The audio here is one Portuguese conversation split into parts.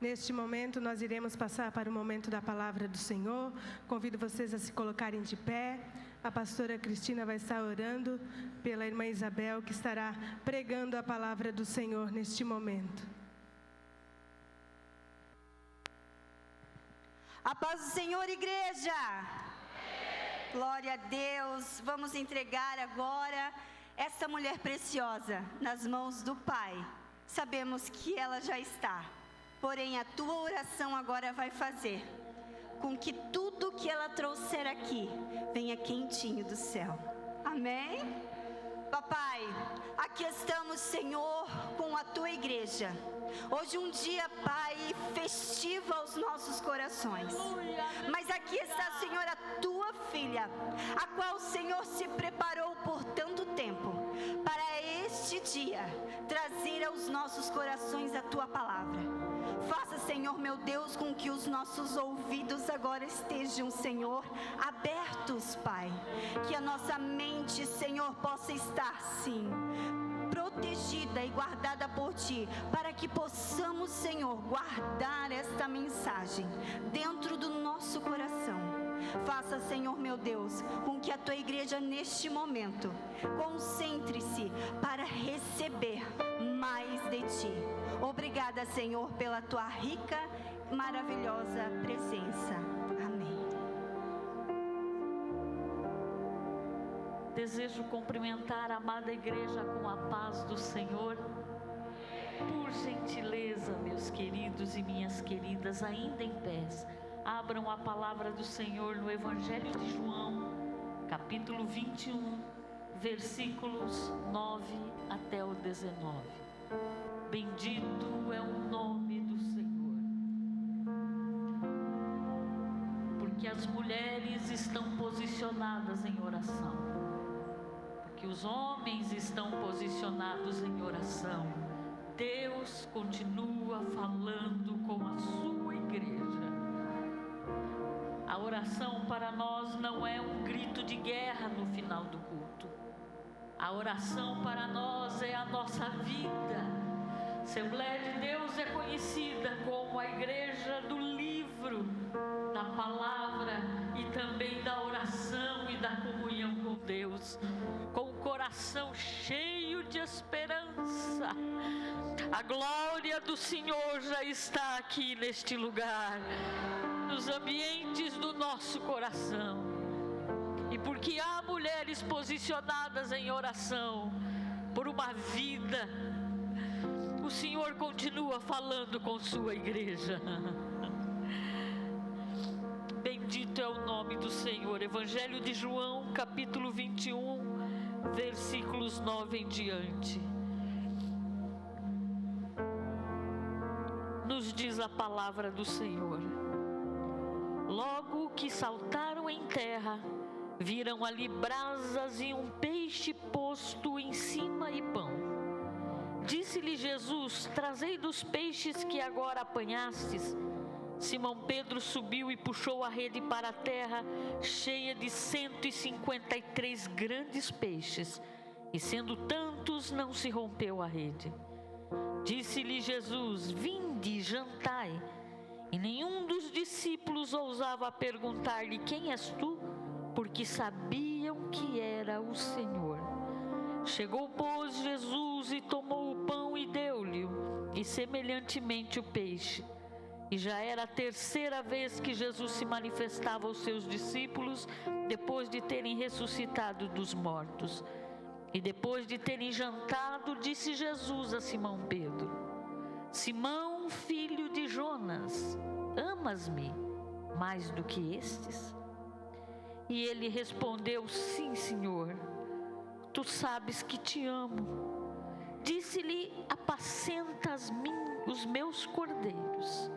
Neste momento, nós iremos passar para o momento da palavra do Senhor. Convido vocês a se colocarem de pé. A pastora Cristina vai estar orando pela irmã Isabel, que estará pregando a palavra do Senhor neste momento. A paz do Senhor, igreja! Glória a Deus! Vamos entregar agora essa mulher preciosa nas mãos do Pai. Sabemos que ela já está, porém a tua oração agora vai fazer com que tudo que ela trouxer aqui venha quentinho do céu. Amém? Papai, aqui estamos, Senhor, com a tua igreja. Hoje um dia, Pai, festivo aos nossos corações. Mas aqui está, Senhor, a tua filha, a qual o Senhor se preparou por tanto tempo para este dia trazer aos nossos corações a tua palavra. Faça, Senhor, meu Deus, com que os nossos ouvidos agora estejam, Senhor, abertos, Pai. Que a nossa mente, Senhor, possa estar, sim, protegida e guardada por Ti, para que possamos, Senhor, guardar esta mensagem dentro do nosso coração. Faça, Senhor, meu Deus, com que a Tua igreja neste momento concentre-se para receber mais de Ti. Obrigada, Senhor, pela Tua rica, maravilhosa presença. Amém. Desejo cumprimentar a amada igreja com a paz do Senhor. Por gentileza, meus queridos e minhas queridas, ainda em pés, abram a palavra do Senhor no Evangelho de João, capítulo 21, versículos 9 até o 19. Bendito é o nome do Senhor, porque as mulheres estão posicionadas em oração, porque os homens estão posicionados em oração. Deus continua falando com a sua igreja. A oração para nós não é um grito de guerra no final do culto. A oração para nós é a nossa vida. Assembleia de Deus é conhecida como a igreja do livro, da palavra e também da oração e da comunhão com Deus, com o coração cheio de esperança. A glória do Senhor já está aqui neste lugar, nos ambientes do nosso coração. E porque há mulheres posicionadas em oração por uma vida, o Senhor continua falando com sua igreja. Bendito é o nome do Senhor. Evangelho de João, capítulo 21, versículos 9 em diante. Nos diz a palavra do Senhor: logo que saltaram em terra, viram ali brasas e um peixe posto em cima e pão. Disse-lhe Jesus: trazei dos peixes que agora apanhastes. Simão Pedro subiu e puxou a rede para a terra, cheia de 153 grandes peixes, e sendo tantos, não se rompeu a rede. Disse-lhe Jesus: vinde e jantai. E nenhum dos discípulos ousava perguntar-lhe: quem és tu? Porque sabiam que era o Senhor. Chegou, pois, Jesus e tomou o pão e deu-lhe, e semelhantemente o peixe. E já era a terceira vez que Jesus se manifestava aos seus discípulos, depois de terem ressuscitado dos mortos. E depois de terem jantado, disse Jesus a Simão Pedro: Simão, filho de Jonas, amas-me mais do que estes? E ele respondeu: sim, Senhor, tu sabes que te amo. Disse-lhe: apacenta os meus cordeiros.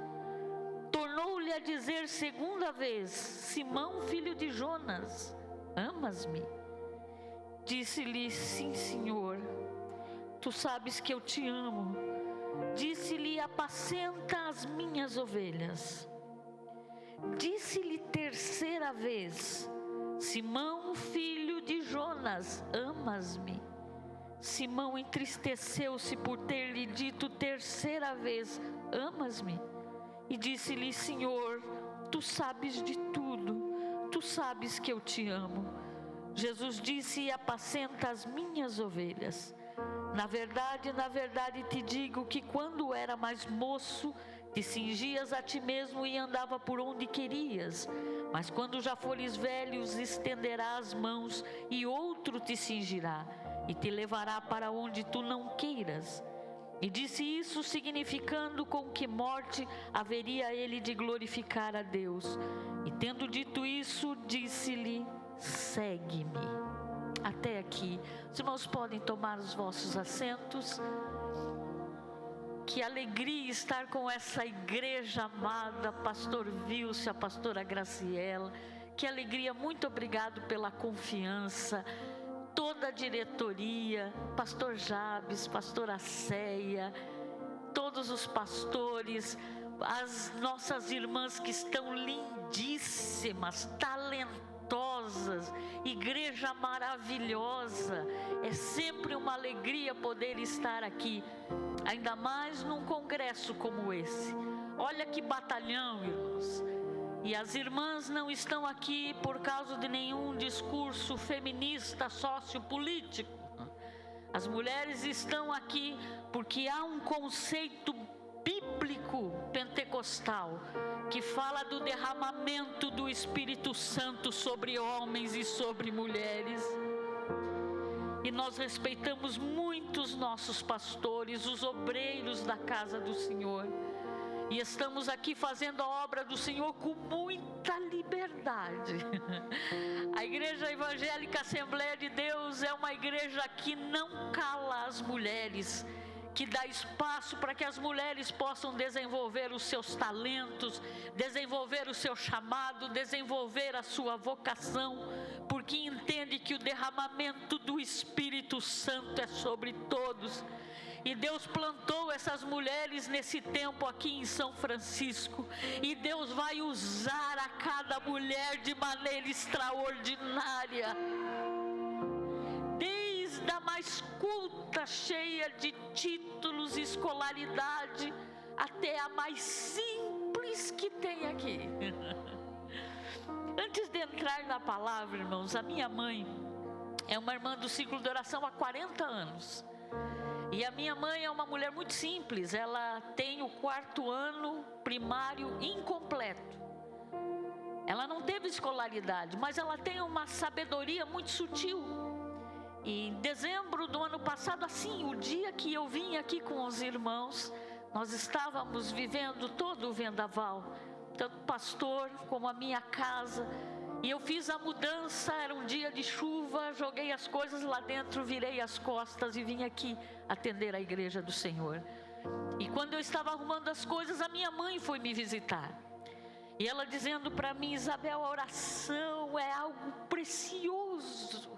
Tornou-lhe a dizer segunda vez: Simão, filho de Jonas, amas-me? Disse-lhe: sim, Senhor, tu sabes que eu te amo. Disse-lhe: apacenta as minhas ovelhas. Disse-lhe terceira vez: Simão, filho de Jonas, amas-me? Simão entristeceu-se por ter lhe dito terceira vez: amas-me? e disse-lhe: Senhor, tu sabes de tudo, tu sabes que eu te amo. Jesus disse: apacenta as minhas ovelhas. Na verdade te digo que quando era mais moço, te cingias a ti mesmo e andava por onde querias. Mas quando já fores velho, estenderás as mãos e outro te cingirá e te levará para onde tu não queiras. E disse isso significando com que morte haveria ele de glorificar a Deus. E tendo dito isso, disse-lhe: segue-me. Até aqui. Os irmãos podem tomar os vossos assentos. Que alegria estar com essa igreja amada, pastor Vilce, a pastora Graciela. Que alegria, muito obrigado pela confiança. Toda a diretoria, pastor Jabes, pastora Céia, todos os pastores, as nossas irmãs que estão lindíssimas, talentosas, igreja maravilhosa. É sempre uma alegria poder estar aqui, ainda mais num congresso como esse. Olha que batalhão, irmãos. E as irmãs não estão aqui por causa de nenhum discurso feminista, sociopolítico. As mulheres estão aqui porque há um conceito bíblico pentecostal que fala do derramamento do Espírito Santo sobre homens e sobre mulheres. E nós respeitamos muito os nossos pastores, os obreiros da casa do Senhor. E estamos aqui fazendo a obra do Senhor com muita liberdade. A Igreja Evangélica Assembleia de Deus é uma igreja que não cala as mulheres, que dá espaço para que as mulheres possam desenvolver os seus talentos, desenvolver o seu chamado, desenvolver a sua vocação, porque entende que o derramamento do Espírito Santo é sobre todos. E Deus plantou essas mulheres nesse tempo aqui em São Francisco. E Deus vai usar a cada mulher de maneira extraordinária. Desde a mais culta, cheia de títulos e escolaridade, até a mais simples que tem aqui. Antes de entrar na palavra, irmãos, a minha mãe é uma irmã do ciclo de oração há 40 anos. E a minha mãe é uma mulher muito simples. Ela tem o 4º ano primário incompleto. Ela não teve escolaridade, mas ela tem uma sabedoria muito sutil. E em dezembro do ano passado, assim, o dia que eu vim aqui com os irmãos, nós estávamos vivendo todo o vendaval, tanto o pastor como a minha casa. E eu fiz a mudança, era um dia de chuva, joguei as coisas lá dentro, virei as costas e vim aqui atender a igreja do Senhor. E quando eu estava arrumando as coisas, a minha mãe foi me visitar. E ela dizendo para mim: Isabel, a oração é algo precioso.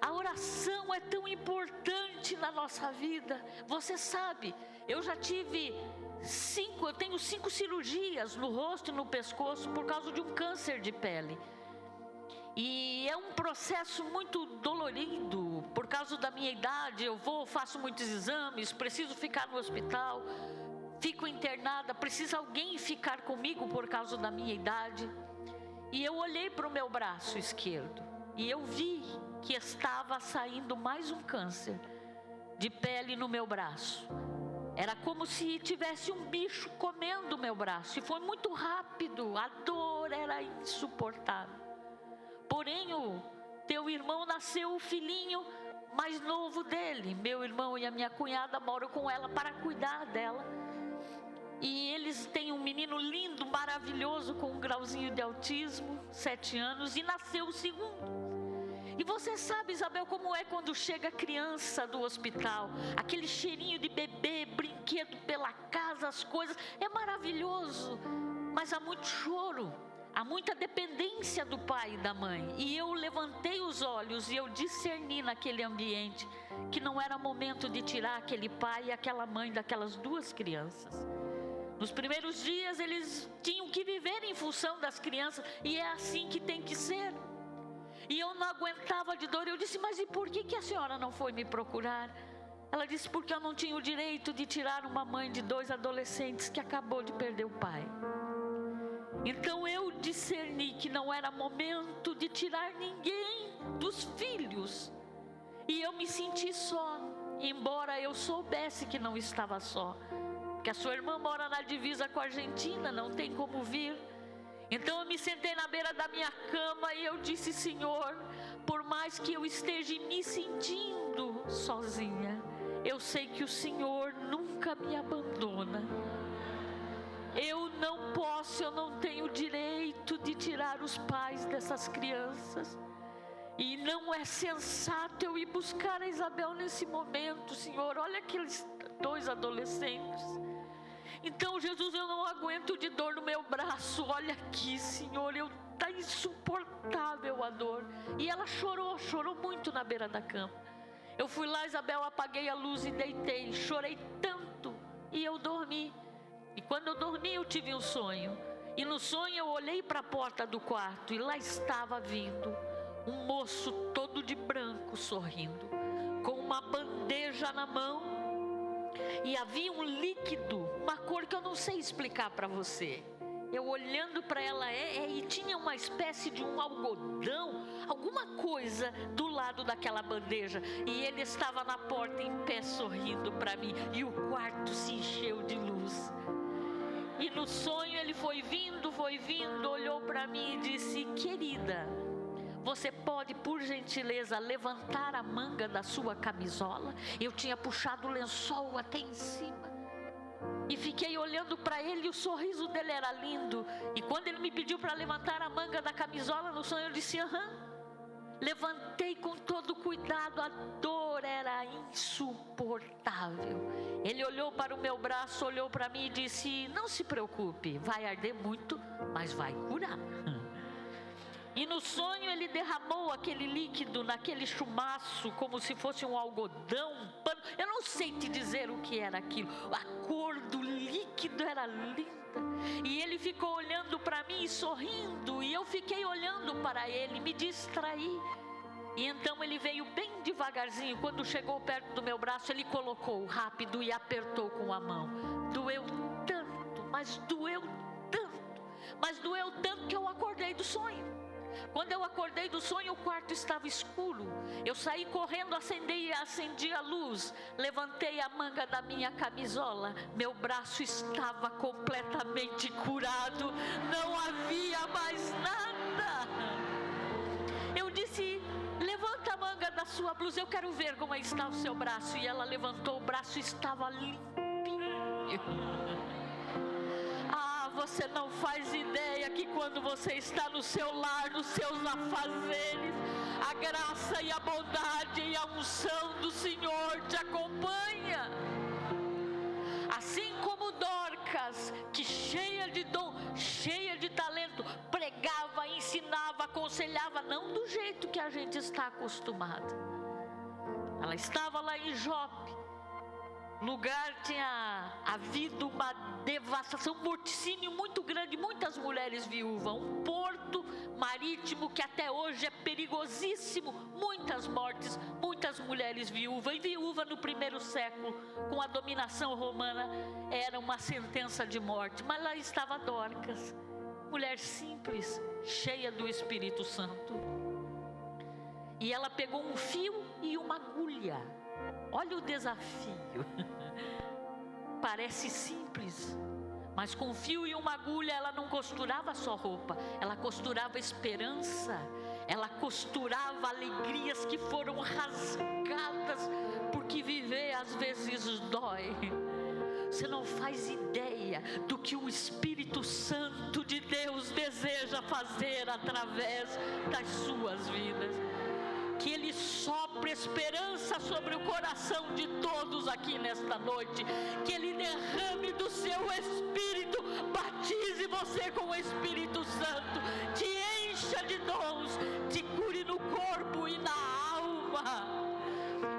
A oração é tão importante na nossa vida. Você sabe, eu já tive eu tenho 5 cirurgias no rosto e no pescoço por causa de um câncer de pele. E é um processo muito dolorido, por causa da minha idade. Eu faço muitos exames, preciso ficar no hospital, fico internada, precisa alguém ficar comigo por causa da minha idade. E eu olhei para o meu braço esquerdo e eu vi que estava saindo mais um câncer de pele no meu braço. Era como se tivesse um bicho comendo o meu braço. E foi muito rápido, a dor era insuportável. Porém, o teu irmão nasceu o filhinho mais novo dele. Meu irmão e a minha cunhada moram com ela para cuidar dela. E eles têm um menino lindo, maravilhoso, com um grauzinho de autismo, 7 anos, e nasceu o segundo. E você sabe, Isabel, como é quando chega a criança do hospital, aquele cheirinho de bebê, brinquedo pela casa, as coisas, é maravilhoso, mas há muito choro, há muita dependência do pai e da mãe. E eu levantei os olhos e eu discerni naquele ambiente que não era momento de tirar aquele pai e aquela mãe daquelas 2 crianças. Nos primeiros dias eles tinham que viver em função das crianças, e é assim que tem que ser. E eu não aguentava de dor. Eu disse: mas e por que a senhora não foi me procurar? Ela disse: porque eu não tinha o direito de tirar uma mãe de 2 adolescentes que acabou de perder o pai. Então eu discerni que não era momento de tirar ninguém dos filhos. E eu me senti só, embora eu soubesse que não estava só. Porque a sua irmã mora na divisa com a Argentina, não tem como vir. Então eu me sentei na beira da minha cama e eu disse: Senhor, por mais que eu esteja me sentindo sozinha, eu sei que o Senhor nunca me abandona. Eu não tenho direito de tirar os pais dessas crianças. E não é sensato eu ir buscar a Isabel nesse momento, Senhor. Olha aqueles 2 adolescentes. Então, Jesus, eu não aguento de dor no meu braço. Olha aqui, Senhor, está insuportável a dor. E ela chorou muito na beira da cama. Eu fui lá, Isabel, apaguei a luz e deitei. Chorei tanto e eu dormi. E quando eu dormi, eu tive um sonho. E no sonho eu olhei para a porta do quarto e lá estava vindo um moço todo de branco, sorrindo, com uma bandeja na mão. E havia um líquido, uma cor que eu não sei explicar para você. Eu olhando para ela, e tinha uma espécie de um algodão, alguma coisa do lado daquela bandeja. E ele estava na porta em pé sorrindo para mim. E o quarto se encheu de luz. E no sonho ele foi vindo, olhou para mim e disse: querida, você pode, por gentileza, levantar a manga da sua camisola? Eu tinha puxado o lençol até em cima. E fiquei olhando para ele e o sorriso dele era lindo. E quando ele me pediu para levantar a manga da camisola no sonho, eu disse: aham. Levantei com todo cuidado, a dor era insuportável. Ele olhou para o meu braço, olhou para mim e disse: não se preocupe, vai arder muito, mas vai curar. E no sonho ele derramou aquele líquido naquele chumaço, como se fosse um algodão, um pano. Eu não sei te dizer o que era aquilo. A cor do líquido era linda. E ele ficou olhando para mim e sorrindo. E eu fiquei olhando para ele, me distraí. E então ele veio bem devagarzinho. Quando chegou perto do meu braço, ele colocou rápido e apertou com a mão. Doeu tanto, mas doeu tanto que eu acordei do sonho. Quando eu acordei do sonho, o quarto estava escuro. Eu saí correndo, acendi a luz, levantei a manga da minha camisola. Meu braço estava completamente curado, não havia mais nada. Eu disse: levanta a manga da sua blusa, eu quero ver como está o seu braço. E ela levantou, o braço estava limpinho. Você não faz ideia que quando você está no seu lar, nos seus afazeres, a graça e a bondade e a unção do Senhor te acompanha. Assim como Dorcas, que cheia de dom, cheia de talento, pregava, ensinava, aconselhava, não do jeito que a gente está acostumado. Ela estava lá em Jope. Lugar tinha havido uma devastação, um morticínio muito grande, muitas mulheres viúvas, um porto marítimo que até hoje é perigosíssimo, muitas mortes, muitas mulheres viúvas. E viúva no 1º século, com a dominação romana, era uma sentença de morte. Mas lá estava Dorcas, mulher simples, cheia do Espírito Santo. E ela pegou um fio e uma agulha. Olha o desafio. Parece simples, mas com fio e uma agulha ela não costurava só roupa, ela costurava esperança, ela costurava alegrias que foram rasgadas, porque viver às vezes dói. Você não faz ideia do que o Espírito Santo de Deus deseja fazer através das suas vidas. Que Ele sopre esperança sobre o coração de todos aqui nesta noite. Que Ele derrame do seu Espírito, batize você com o Espírito Santo, te encha de dons, te cure no corpo e na alma,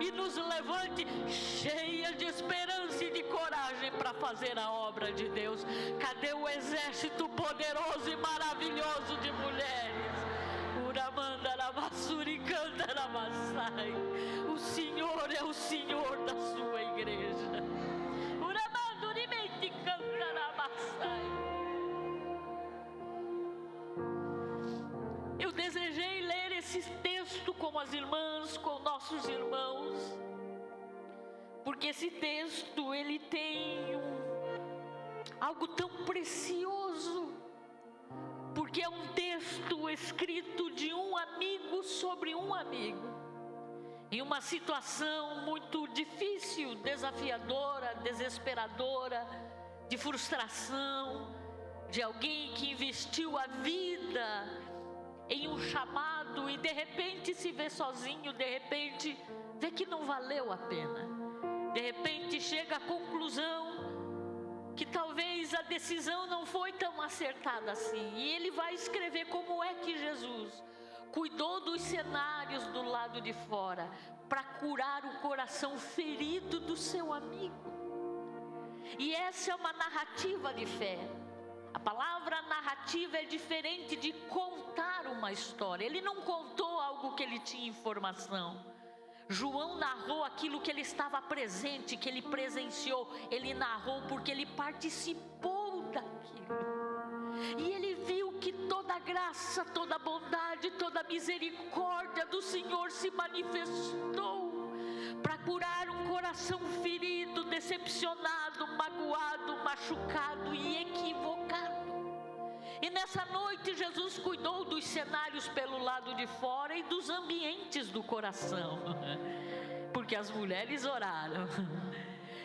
e nos levante cheia de esperança e de coragem para fazer a obra de Deus. Cadê o exército poderoso e maravilhoso de mulheres? O Senhor é o Senhor da sua igreja. Eu desejei ler esse texto com as irmãs, com nossos irmãos, porque esse texto ele tem algo tão precioso, porque é um texto escrito de um amigo sobre um amigo, em uma situação muito difícil, desafiadora, desesperadora, de frustração, de alguém que investiu a vida em um chamado e de repente se vê sozinho, de repente vê que não valeu a pena, de repente chega à conclusão que talvez a decisão não foi tão acertada assim, e ele vai escrever como é que Jesus cuidou dos cenários do lado de fora para curar o coração ferido do seu amigo. E essa é uma narrativa de fé. A palavra narrativa é diferente de contar uma história. Ele não contou algo que ele tinha informação. João narrou aquilo que ele estava presente, que ele presenciou. Ele narrou porque ele participou daquilo. E ele viu que toda a graça, toda a bondade, toda a misericórdia do Senhor se manifestou para curar um coração ferido, decepcionado, magoado, machucado e equivocado. E nessa noite Jesus cuidou dos cenários pelo lado de fora e dos ambientes do coração, porque as mulheres oraram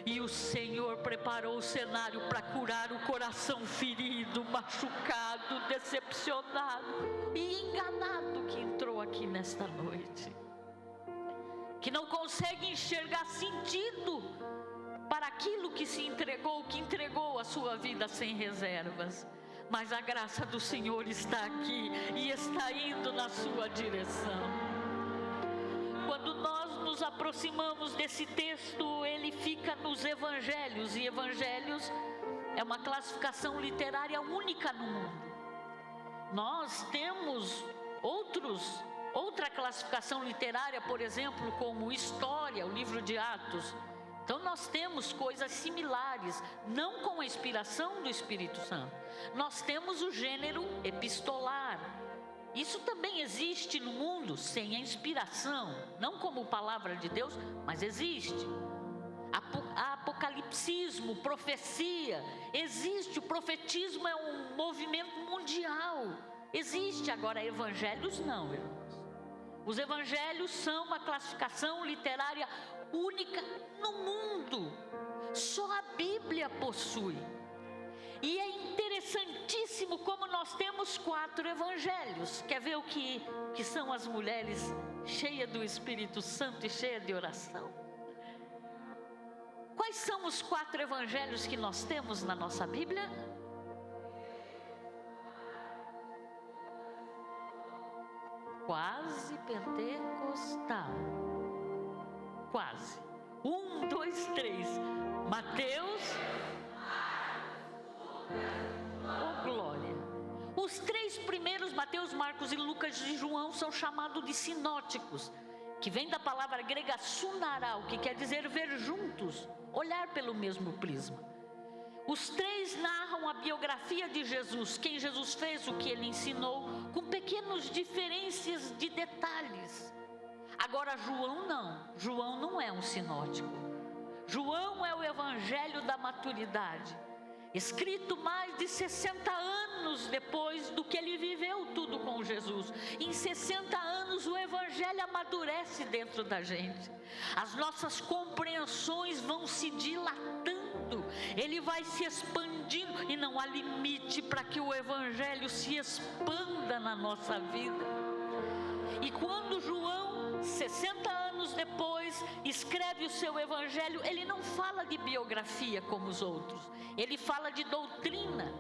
e o Senhor preparou o cenário para curar o coração ferido, machucado, decepcionado e enganado que entrou aqui nesta noite, que não consegue enxergar sentido para aquilo que se entregou, que entregou a sua vida sem reservas. Mas a graça do Senhor está aqui e está indo na sua direção. Quando nós nos aproximamos desse texto, ele fica nos evangelhos, e evangelhos é uma classificação literária única no mundo. Nós temos outra classificação literária, por exemplo, como história, o livro de Atos. Então nós temos coisas similares, não com a inspiração do Espírito Santo. Nós temos o gênero epistolar. Isso também existe no mundo sem a inspiração, não como palavra de Deus, mas existe. Apocalipsismo, profecia, existe. O profetismo é um movimento mundial. Existe. Agora, evangelhos não, irmãos. Os evangelhos são uma classificação literária única no mundo. Só a Bíblia possui. E é interessantíssimo como nós temos 4 evangelhos. Quer ver o que são as mulheres cheias do Espírito Santo e cheias de oração? Quais são os 4 evangelhos que nós temos na nossa Bíblia? Quase pentecostal. Quase. 1, 2, 3. Mateus. Oh, glória. Os 3 primeiros, Mateus, Marcos e Lucas e João, são chamados de sinóticos, que vem da palavra grega sunarau, que quer dizer ver juntos, olhar pelo mesmo prisma. Os 3 narram a biografia de Jesus, quem Jesus fez, o que ele ensinou, com pequenas diferenças de detalhes. Agora João não é um sinótico. João é o evangelho da maturidade, escrito mais de 60 anos depois do que ele viveu tudo com Jesus. Em 60 anos o evangelho amadurece dentro da gente. As nossas compreensões vão se dilatando, ele vai se expandindo, e não há limite para que o evangelho se expanda na nossa vida. E quando João, 60 anos depois, escreve o seu evangelho, ele não fala de biografia como os outros, ele fala de doutrina.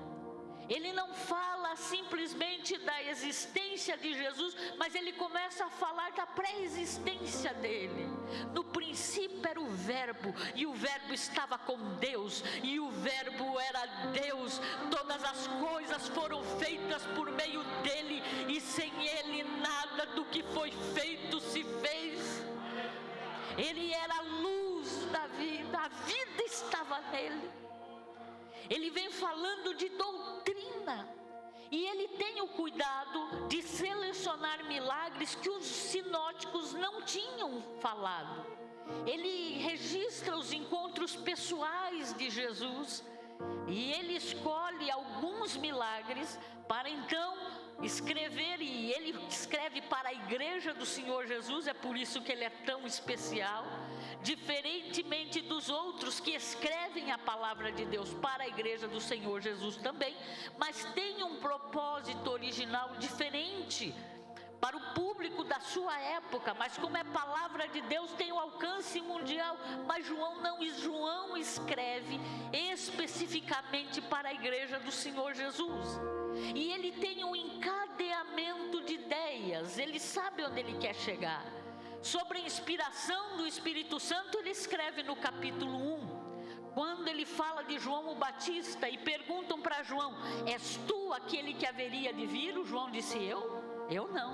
Ele não fala simplesmente da existência de Jesus, mas ele começa a falar da pré-existência dele. No princípio era o Verbo, e o Verbo estava com Deus, e o Verbo era Deus. Todas as coisas foram feitas por meio dele, e sem ele nada do que foi feito se fez. Ele era a luz da vida, a vida estava nele. Ele vem falando de doutrina, e ele tem o cuidado de selecionar milagres que os sinóticos não tinham falado. Ele registra os encontros pessoais de Jesus, e ele escolhe alguns milagres para então escrever, e ele escreve para a igreja do Senhor Jesus. É por isso que ele é tão especial, diferentemente dos outros que escrevem a palavra de Deus para a igreja do Senhor Jesus também, mas tem um propósito original diferente para o público da sua época. Mas como é palavra de Deus, tem um alcance mundial. Mas João não, João escreve especificamente para a igreja do Senhor Jesus, e ele tem um encadeamento de ideias, ele sabe onde ele quer chegar. Sobre a inspiração do Espírito Santo, ele escreve no capítulo 1, quando ele fala de João o Batista, e perguntam para João: és tu aquele que haveria de vir? O João disse: eu não,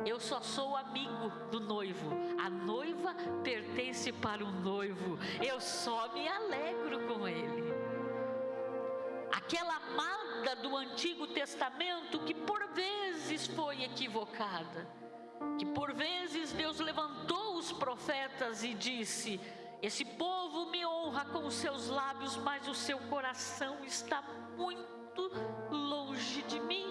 eu só sou amigo do noivo, a noiva pertence para o noivo, eu só me alegro com ele. Aquela amada do Antigo Testamento que por vezes foi equivocada, que por vezes Deus levantou os profetas e disse: esse povo me honra com os seus lábios, mas o seu coração está muito longe de mim.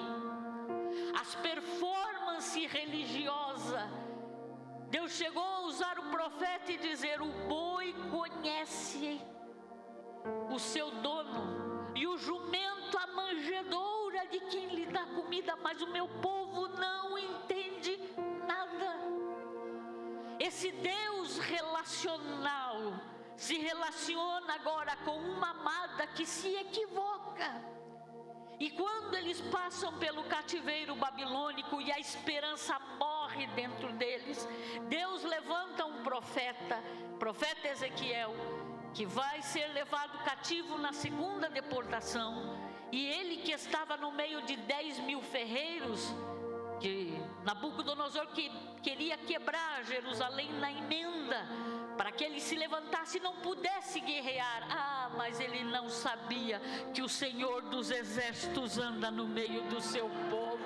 As performances religiosas, Deus chegou a usar o profeta e dizer: o boi conhece o seu dono, e o jumento a manjedoura de quem lhe dá comida, mas o meu povo não entende nada. Esse Deus relacional se relaciona agora com uma amada que se equivoca. E quando eles passam pelo cativeiro babilônico e a esperança morre dentro deles, Deus levanta um profeta Ezequiel, que vai ser levado cativo na segunda deportação. E ele, que estava no meio de 10.000 ferreiros, que Nabucodonosor que queria quebrar Jerusalém na emenda, para que ele se levantasse e não pudesse guerrear. Mas ele não sabia que o Senhor dos exércitos anda no meio do seu povo,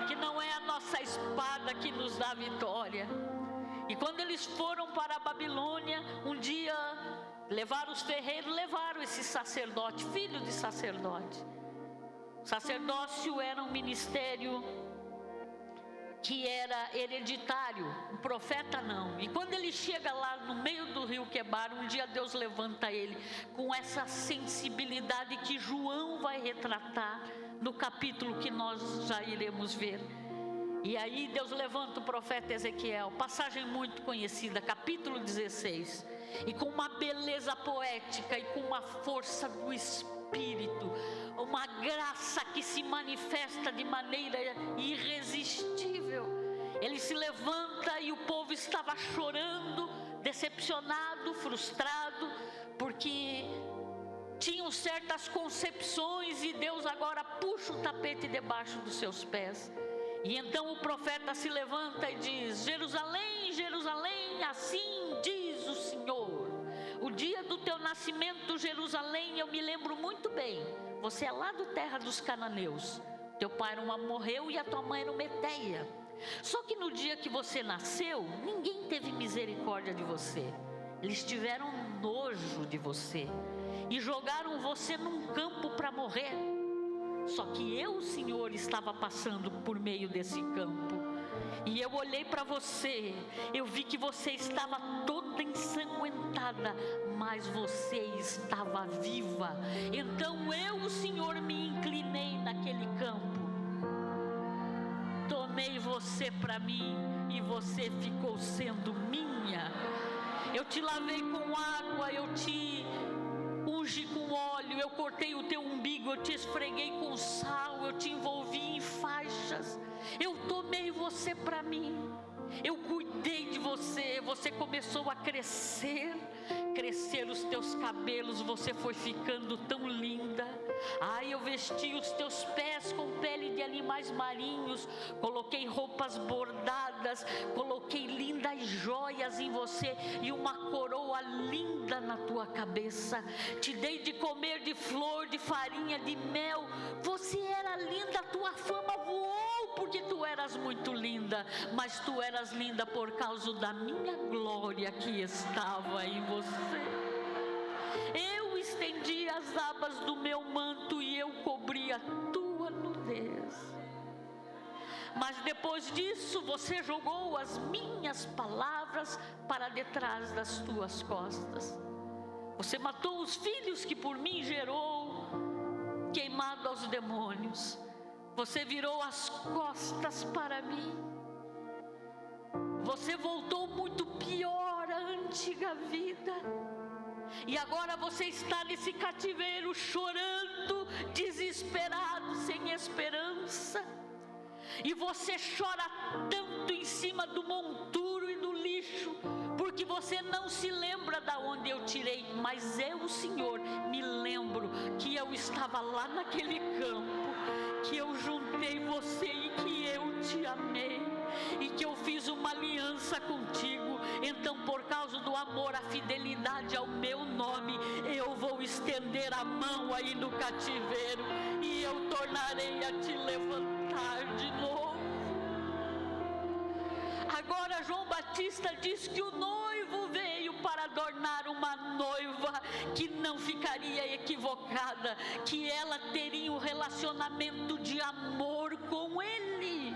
que não é a nossa espada que nos dá vitória. E quando eles foram para a Babilônia, um dia levaram os ferreiros, levaram esse sacerdote, filho de sacerdote. O sacerdócio era um ministério que era hereditário, o profeta não. E quando ele chega lá no meio do rio Quebar, um dia Deus levanta ele com essa sensibilidade que João vai retratar no capítulo que nós já iremos ver. E aí Deus levanta o profeta Ezequiel, passagem muito conhecida, capítulo 16, e com uma beleza poética e com uma força do Espírito, uma graça que se manifesta de maneira irresistível. Ele se levanta e o povo estava chorando, decepcionado, frustrado, porque tinham certas concepções e Deus agora puxa o tapete debaixo dos seus pés. E então o profeta se levanta e diz: Jerusalém, Jerusalém, assim diz o Senhor, o dia do teu nascimento, Jerusalém, eu me lembro muito bem. Você é lá da terra dos cananeus, teu pai era um amorreu e a tua mãe era uma heteia. Só que no dia que você nasceu, ninguém teve misericórdia de você. Eles tiveram nojo de você e jogaram você num campo para morrer. Só que eu, Senhor, estava passando por meio desse campo, e eu olhei para você, eu vi que você estava toda ensanguentada, mas você estava viva. Então eu, Senhor, me inclinei naquele campo, tomei você para mim e você ficou sendo minha. Eu te lavei com água, eu te ungi com óleo, eu cortei o teu umbigo, eu te esfreguei com sal, eu te envolvi em faixas, eu tomei você para mim. Eu cuidei de você, você começou a crescer os teus cabelos, você foi ficando tão linda. Ai, eu vesti os teus pés com pele de animais marinhos, coloquei roupas bordadas, coloquei lindas joias em você e uma coroa linda na tua cabeça. Te dei de comer de flor, de farinha, de mel. Você era linda, tua fama voou porque tu eras muito linda, mas tu eras linda por causa da minha glória que estava em você. Eu estendi as abas do meu manto e eu cobri a tua nudez. Mas depois disso você jogou as minhas palavras para detrás das tuas costas. Você matou os filhos que por mim gerou, queimado aos demônios. Você virou as costas para mim. Você voltou muito pior à antiga vida. E agora você está nesse cativeiro chorando, desesperado, sem esperança. E você chora tanto em cima do monturo e do lixo, porque você não se lembra da onde eu tirei. Mas eu, Senhor, me lembro que eu estava lá naquele campo, que eu juntei você e que eu te amei, e que eu fiz uma aliança contigo. Então, por causa do amor, a fidelidade ao meu nome, eu vou estender a mão aí no cativeiro e eu tornarei a te levantar de novo. Agora João Batista diz que o noivo veio para adornar uma noiva que não ficaria equivocada, que ela teria um relacionamento de amor com ele.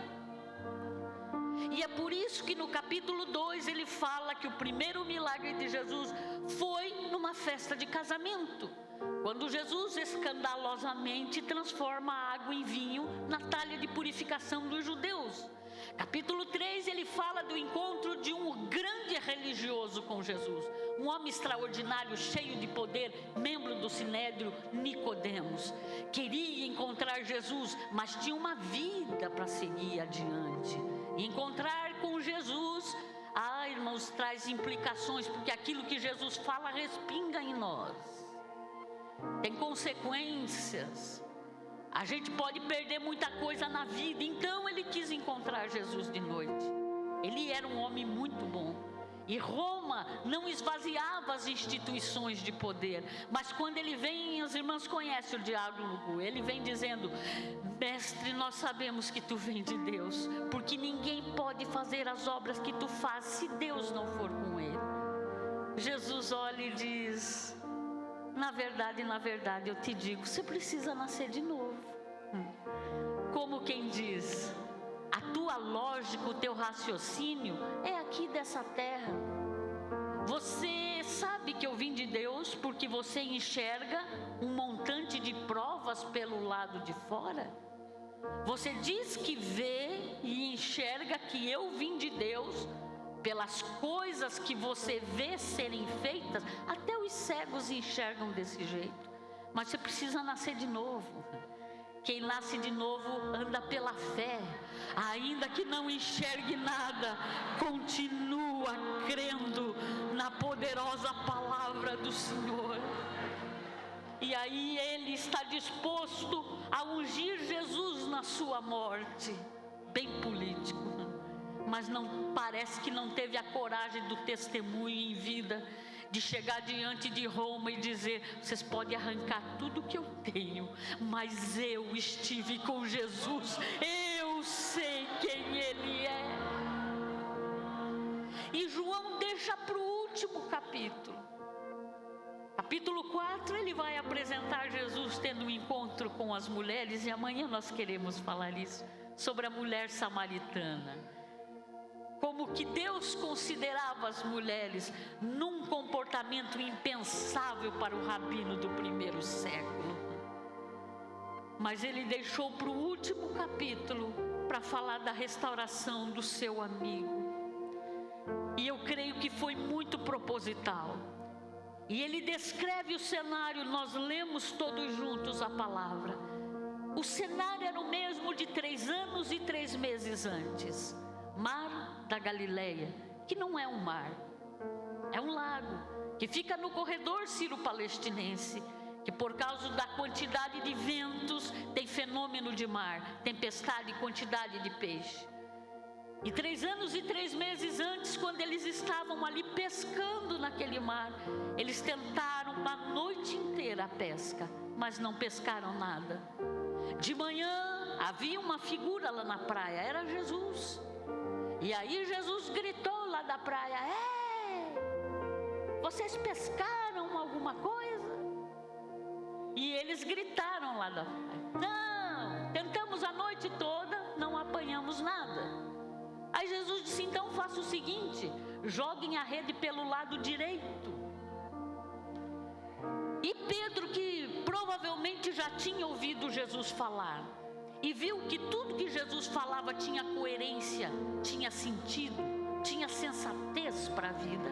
E é por isso que no capítulo 2 ele fala que o primeiro milagre de Jesus foi numa festa de casamento, quando Jesus escandalosamente transforma a água em vinho na talha de purificação dos judeus. Capítulo 3 ele fala do encontro de um grande religioso com Jesus, um homem extraordinário, cheio de poder, membro do Sinédrio, Nicodemos. Queria encontrar Jesus, mas tinha uma vida para seguir adiante. E encontrar com Jesus, irmãos, traz implicações, porque aquilo que Jesus fala respinga em nós, tem consequências. A gente pode perder muita coisa na vida. Então ele quis encontrar Jesus de noite. Ele era um homem muito bom. E Roma não esvaziava as instituições de poder. Mas quando ele vem, as irmãs conhecem o diálogo. Ele vem dizendo: mestre, nós sabemos que tu vem de Deus, porque ninguém pode fazer as obras que tu fazes se Deus não for com ele. Jesus olha e diz: na verdade, eu te digo, você precisa nascer de novo. Como quem diz, a tua lógica, o teu raciocínio é aqui dessa terra. Você sabe que eu vim de Deus porque você enxerga um montante de provas pelo lado de fora? Você diz que vê e enxerga que eu vim de Deus pelas coisas que você vê serem feitas. Até os cegos enxergam desse jeito. Mas você precisa nascer de novo. Quem nasce de novo anda pela fé, ainda que não enxergue nada, continua crendo na poderosa palavra do Senhor. E aí ele está disposto a ungir Jesus na sua morte. Bem político, mas não parece que não teve a coragem do testemunho em vida, de chegar diante de Roma e dizer: vocês podem arrancar tudo que eu tenho, mas eu estive com Jesus, eu sei quem ele é. E João deixa para o último capítulo. Capítulo 4, ele vai apresentar Jesus tendo um encontro com as mulheres, e amanhã nós queremos falar isso, sobre a mulher samaritana. Como que Deus considerava as mulheres num comportamento impensável para o rabino do primeiro século. Mas ele deixou para o último capítulo para falar da restauração do seu amigo. E eu creio que foi muito proposital. E ele descreve o cenário, nós lemos todos juntos a palavra. O cenário era o mesmo de 3 anos e 3 meses antes. Mar da Galileia, que não é um mar, é um lago, que fica no corredor sírio-palestinense, que por causa da quantidade de ventos, tem fenômeno de mar, tempestade e quantidade de peixe. E 3 anos e 3 meses antes, quando eles estavam ali pescando naquele mar, eles tentaram uma noite inteira a pesca, mas não pescaram nada. De manhã havia uma figura lá na praia, era Jesus. E aí Jesus gritou lá da praia: vocês pescaram alguma coisa? E eles gritaram lá da praia: não, tentamos a noite toda, não apanhamos nada. Aí Jesus disse: então faça o seguinte, joguem a rede pelo lado direito. E Pedro, que provavelmente já tinha ouvido Jesus falar, e viu que tudo que Jesus falava tinha coerência, tinha sentido, tinha sensatez para a vida,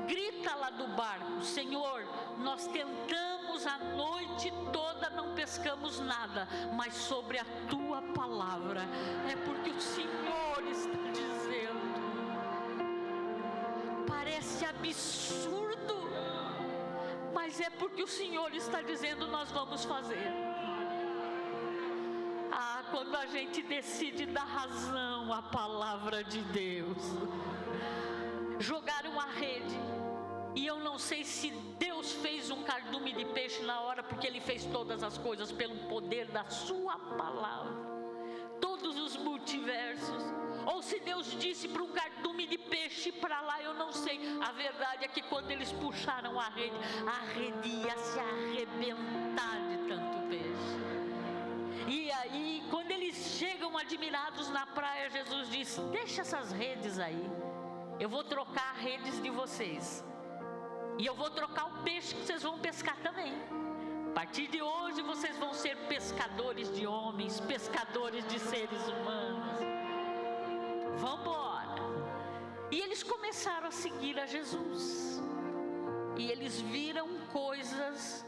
grita lá do barco: Senhor, nós tentamos a noite toda, não pescamos nada, mas sobre a tua palavra, é porque o Senhor está dizendo. Parece absurdo, mas é porque o Senhor está dizendo, nós vamos fazer. Quando a gente decide dar razão à palavra de Deus. Jogaram a rede, e eu não sei se Deus fez um cardume de peixe na hora, porque Ele fez todas as coisas pelo poder da sua palavra, todos os multiversos, ou se Deus disse para um cardume de peixe para lá, eu não sei. A verdade é que quando eles puxaram a rede ia se arrebentar de tanto peixe. E aí, quando eles chegam admirados na praia, Jesus diz: deixa essas redes aí, eu vou trocar redes de vocês, e eu vou trocar o peixe que vocês vão pescar também. A partir de hoje vocês vão ser pescadores de homens, pescadores de seres humanos. Vamos embora. E eles começaram a seguir a Jesus, e eles viram coisas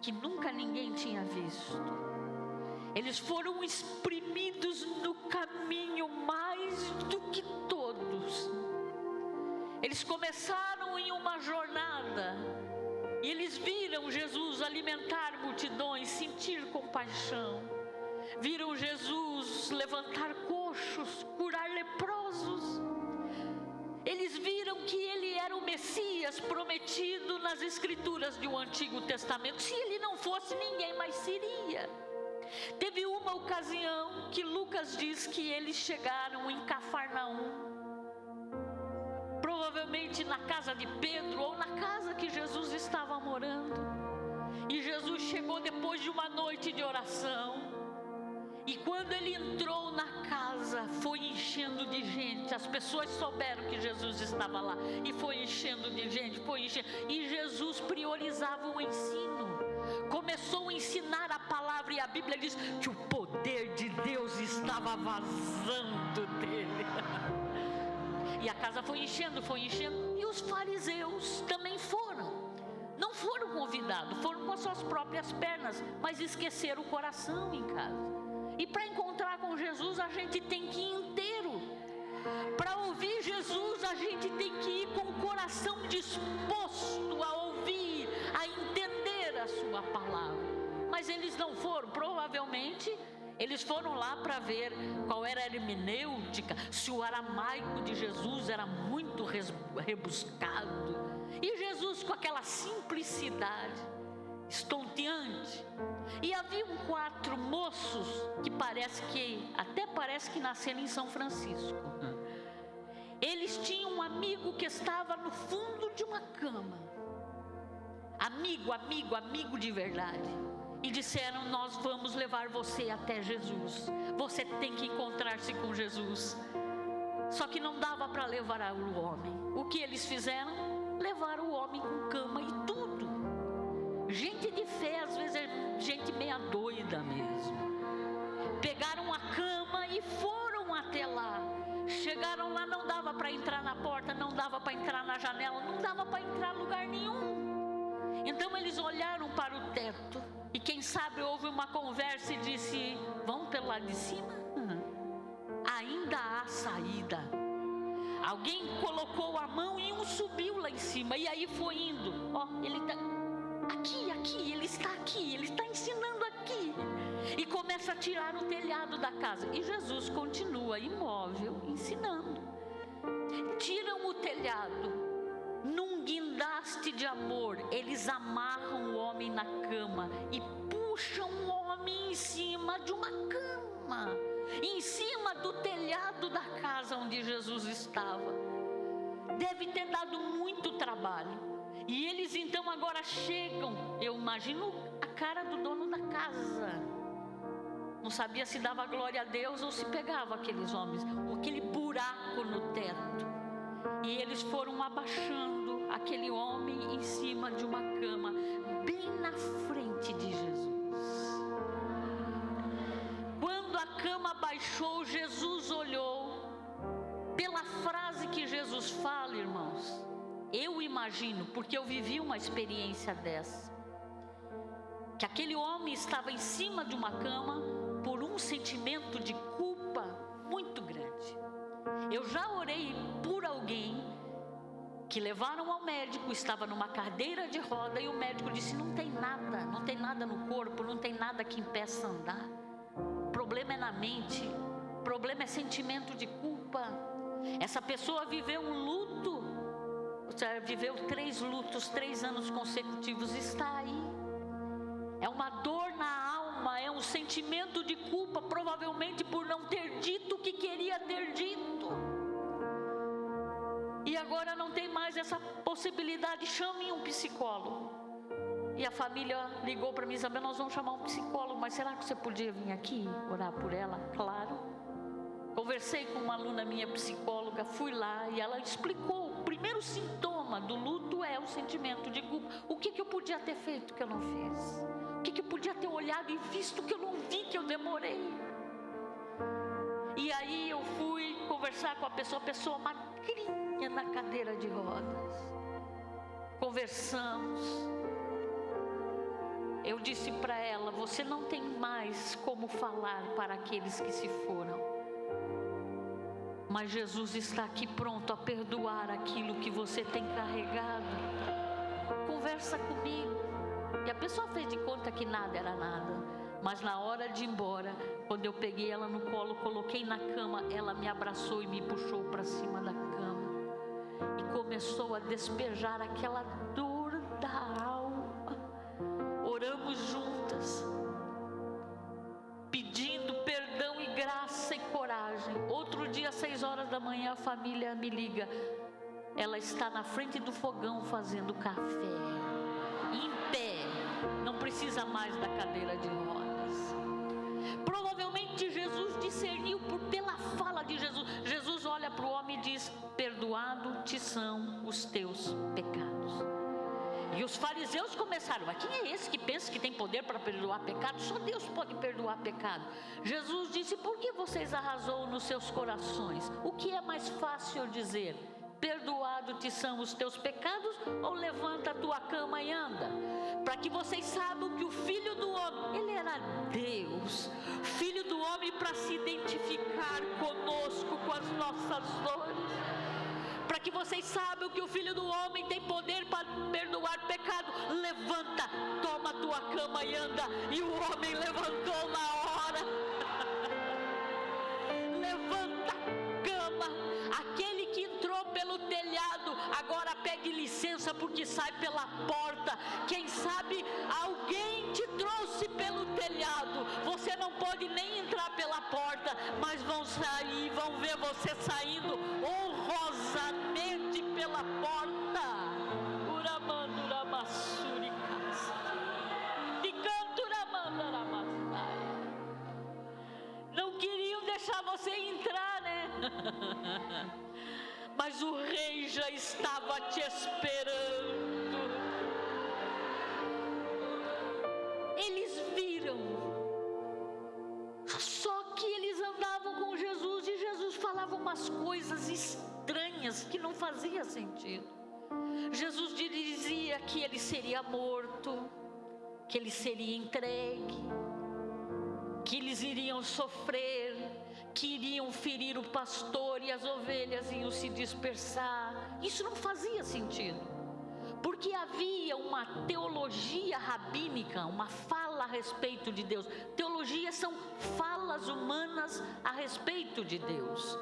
que nunca ninguém tinha visto. Eles foram exprimidos no caminho mais do que todos. Eles começaram em uma jornada, e eles viram Jesus alimentar multidões, sentir compaixão. Viram Jesus levantar coxos, curar leprosos. Eles viram que Ele era o Messias prometido nas Escrituras do Antigo Testamento. Se Ele não fosse, ninguém mais seria. Teve uma ocasião que Lucas diz que eles chegaram em Cafarnaum, provavelmente na casa de Pedro ou na casa que Jesus estava morando. E Jesus chegou depois de uma noite de oração, e quando Ele entrou na casa, foi enchendo de gente. As pessoas souberam que Jesus estava lá, e foi enchendo de gente, e Jesus priorizava o ensino. Começou a ensinar a palavra, e a Bíblia diz que o poder de Deus estava vazando dele. E a casa foi enchendo, e os fariseus também foram. Não foram convidados, foram com as suas próprias pernas, mas esqueceram o coração em casa. E para encontrar com Jesus, a gente tem que ir inteiro. Para ouvir Jesus, a gente tem que ir com o coração disposto a ouvir, a entender a sua palavra. Mas eles não foram, provavelmente eles foram lá para ver qual era a hermenêutica, se o aramaico de Jesus era muito rebuscado. E Jesus, com aquela simplicidade estonteante. E haviam 4 moços que parece que nasceram em São Francisco. Eles tinham um amigo que estava no fundo de uma cama. Amigo de verdade. E disseram: nós vamos levar você até Jesus. Você tem que encontrar-se com Jesus. Só que não dava para levar o homem. O que eles fizeram? Levaram o homem com cama e tudo. Gente de fé, às vezes é gente meia doida mesmo. Pegaram a cama e foram até lá. Chegaram lá, não dava para entrar na porta, não dava para entrar na janela, não dava para entrar em lugar nenhum. Então eles olharam para o teto, e quem sabe houve uma conversa e disse: vamos pelo lado de cima? Ainda há saída. Alguém colocou a mão e um subiu lá em cima, e aí foi indo. Ó, ele está aqui, ele está ensinando aqui. E começa a tirar o telhado da casa. E Jesus continua imóvel, ensinando. Tiram o telhado. Num guindaste de amor, eles amarram o homem na cama e puxam o homem em cima de uma cama, em cima do telhado da casa onde Jesus estava. Deve ter dado muito trabalho. E eles então agora chegam, eu imagino a cara do dono da casa. Não sabia se dava glória a Deus ou se pegava aqueles homens, aquele buraco no teto. E eles foram abaixando aquele homem em cima de uma cama, bem na frente de Jesus. Quando a cama baixou, Jesus olhou. Pela frase que Jesus fala, irmãos, eu imagino, porque eu vivi uma experiência dessa, que aquele homem estava em cima de uma cama por um sentimento de culpa muito grande. Eu já orei por alguém que levaram ao médico, estava numa cadeira de roda e o médico disse: não tem nada no corpo, não tem nada que impeça andar. O problema é na mente, o problema é sentimento de culpa. Essa pessoa viveu um luto, viveu 3 lutos, 3 anos consecutivos, está aí. É uma dor na alma, é um sentimento de culpa, provavelmente por não ter dito o que queria ter dito. E agora não tem mais essa possibilidade, chame um psicólogo. E a família ligou para mim: Isabel, nós vamos chamar um psicólogo, mas será que você podia vir aqui orar por ela? Claro. Conversei com uma aluna minha psicóloga, fui lá e ela explicou. O primeiro sintoma do luto é o sentimento de culpa. O que eu podia ter feito que eu não fiz? O que eu podia ter olhado e visto que eu não vi, que eu demorei? E aí eu fui conversar com a pessoa magrinha na cadeira de rodas. Conversamos. Eu disse para ela: você não tem mais como falar para aqueles que se foram. Mas Jesus está aqui pronto a perdoar aquilo que você tem carregado. Conversa comigo. E a pessoa fez de conta que nada era nada. Mas na hora de ir embora, quando eu peguei ela no colo, coloquei na cama, ela me abraçou e me puxou para cima da cama. E começou a despejar aquela dor da alma. Oramos juntas, pedindo perdão e graça e coragem. Outro dia, às 6 horas da manhã, a família me liga. Ela está na frente do fogão fazendo café, em pé, não precisa mais da cadeira de rodas. Provavelmente Jesus discerniu pela fala de Jesus. Jesus olha para o homem e diz: perdoado te são os teus pecados. E os fariseus começaram: mas quem é esse que pensa que tem poder para perdoar pecado? Só Deus pode perdoar pecado. Jesus disse: por que vocês arrasou nos seus corações? O que é mais fácil dizer? Perdoado te são os teus pecados, ou levanta a tua cama e anda? Para que vocês saibam que o Filho do Homem, ele era Deus, Filho do Homem, para se identificar conosco, com as nossas dores. Para que vocês saibam que o Filho do Homem tem poder para perdoar pecado. Levanta, toma a tua cama e anda. E o homem levantou na hora. Levanta a cama. Aquele que entrou pelo telhado, agora pegue licença, porque sai pela porta. Quem sabe alguém te trouxe pelo telhado. Você não pode nem entrar pela porta, mas vão sair, vão ver você saindo honrosamente pela porta. Não queriam deixar você entrar, né? Mas o rei já estava te esperando. Eles viram. Só que eles andavam com Jesus e Jesus falava umas coisas estranhas que não fazia sentido. Jesus dizia que ele seria morto, que ele seria entregue, que eles iriam sofrer, que iriam ferir o pastor e as ovelhas iam se dispersar. Isso não fazia sentido, porque havia uma teologia rabínica, uma fala a respeito de Deus. Teologias são falas humanas a respeito de Deus.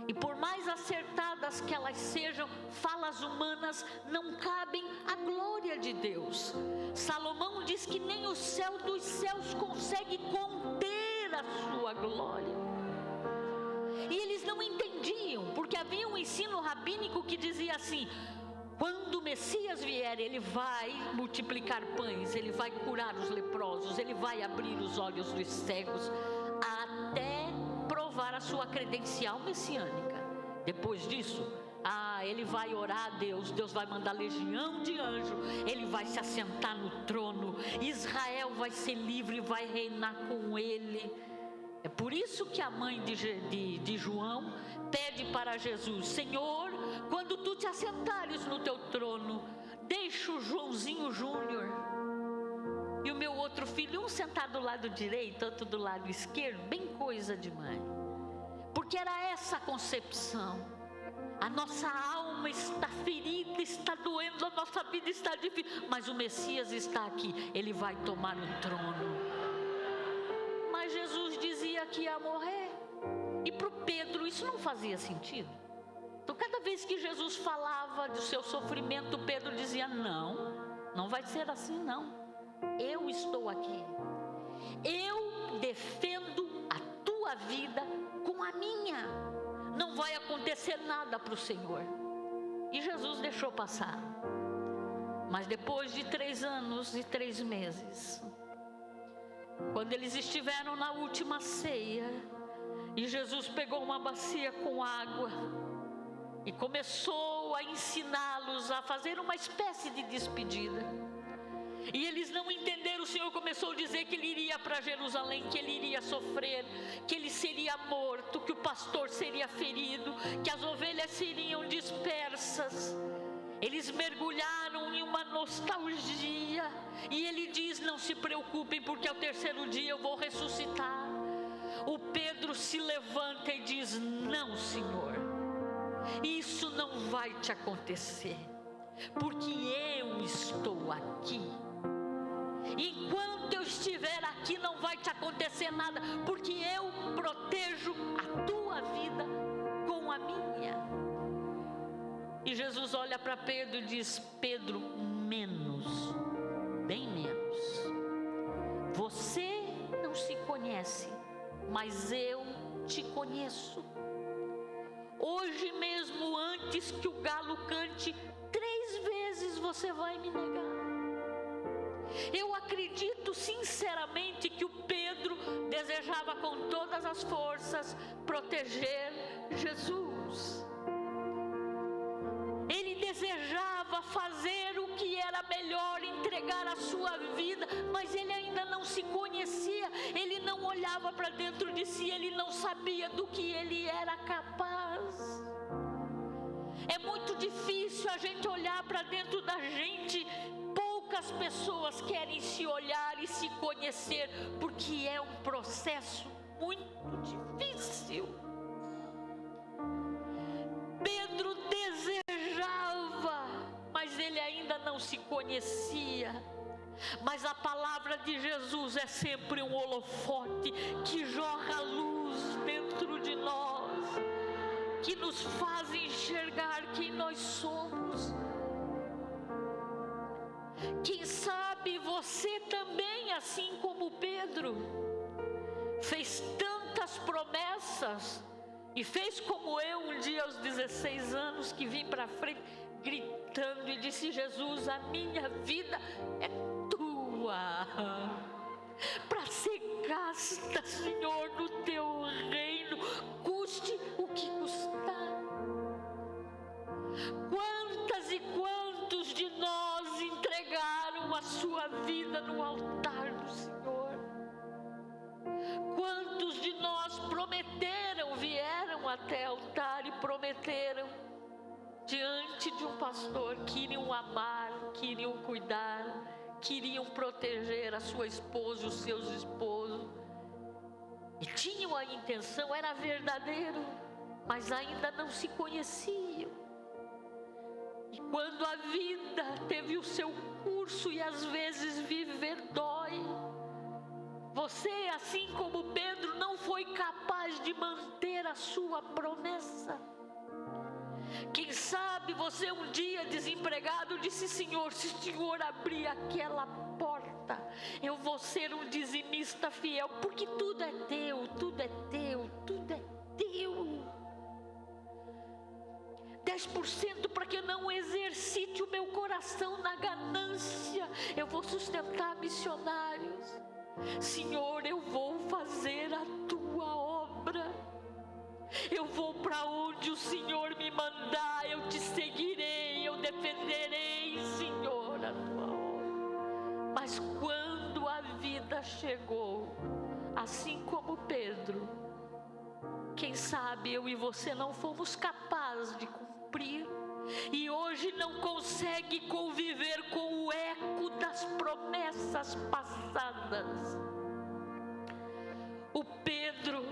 E por mais acertadas que elas sejam, falas humanas não cabem à glória de Deus. Salomão diz que nem o céu dos céus consegue conter a sua glória. E eles não entendiam, porque havia um ensino rabínico que dizia assim: quando o Messias vier, ele vai multiplicar pães, ele vai curar os leprosos, ele vai abrir os olhos dos cegos, até provar a sua credencial messiânica. Depois disso, ele vai orar a Deus, Deus vai mandar legião de anjos, ele vai se assentar no trono, Israel vai ser livre e vai reinar com ele. É por isso que a mãe de João pede para Jesus: Senhor, quando tu te assentares no teu trono, deixa o Joãozinho Júnior e o meu outro filho, um sentado do lado direito, outro do lado esquerdo, bem coisa de mãe. Porque era essa a concepção. A nossa alma está ferida, está doendo, a nossa vida está difícil, mas o Messias está aqui, ele vai tomar o trono. Mas Jesus dizia que ia morrer, e para o Pedro isso não fazia sentido. Então cada vez que Jesus falava do seu sofrimento, Pedro dizia: não vai ser assim não, eu estou aqui, eu defendo a tua vida com a minha, não vai acontecer nada para o Senhor. E Jesus deixou passar. Mas depois de 3 anos e 3 meses, quando eles estiveram na última ceia, e Jesus pegou uma bacia com água e começou a ensiná-los a fazer uma espécie de despedida, e eles não entenderam. O Senhor começou a dizer que ele iria para Jerusalém, que ele iria sofrer, que ele seria morto, que o pastor seria ferido, que as ovelhas seriam dispersas. Eles mergulharam em uma nostalgia, e ele diz: não se preocupem, porque ao 3º dia eu vou ressuscitar. O Pedro se levanta e diz: não, Senhor, isso não vai te acontecer, porque eu estou aqui. Enquanto eu estiver aqui não vai te acontecer nada, porque eu protejo a tua vida com a minha. E Jesus olha para Pedro e diz: Pedro, menos, bem menos. Você não se conhece, mas eu te conheço. Hoje mesmo, antes que o galo cante, 3 vezes você vai me negar. Eu acredito sinceramente que o Pedro desejava com todas as forças proteger Jesus. Ele desejava fazer o que era melhor, entregar a sua vida, mas ele ainda não se conhecia, ele não olhava para dentro de si, ele não sabia do que ele era capaz. É muito difícil a gente olhar para dentro da gente. Poucas pessoas querem se olhar e se conhecer, porque é um processo muito difícil. Pedro desejava, mas ele ainda não se conhecia. Mas a palavra de Jesus é sempre um holofote que jorra luz dentro de nós, que nos faz enxergar quem nós somos. Quem sabe você também, assim como Pedro, fez tantas promessas e fez como eu um dia aos 16 anos, que vim para frente gritando e disse: Jesus, a minha vida é tua, para ser gasta, Senhor, no teu reino, custe o que custar. Quantas e quantos de nós entregaram a sua vida no altar do Senhor? Quantos de nós prometeram, vieram até o altar e prometeram diante de um pastor que iriam amar, que iriam cuidar, que iriam proteger a sua esposa, os seus esposos, E tinham a intenção, era verdadeiro, mas ainda não se conheciam. E quando a vida teve o seu curso, e às vezes viver dói, você, assim como Pedro, não foi capaz de manter a sua promessa. Quem sabe você um dia desempregado disse: Senhor, se o Senhor abrir aquela porta, eu vou ser um dizimista fiel, porque tudo é teu, tudo é teu, tudo é teu. 10% para que eu não exercite o meu coração na ganância. Eu vou sustentar missionários. Senhor, eu vou fazer a tua obra. Eu vou para onde o Senhor me mandar. Eu te seguirei, eu defenderei, Senhor, a tua obra. Mas quando a vida chegou, assim como Pedro, quem sabe eu e você não fomos capazes de cumprir, e hoje não consegue conviver com o eco das promessas passadas. O Pedro,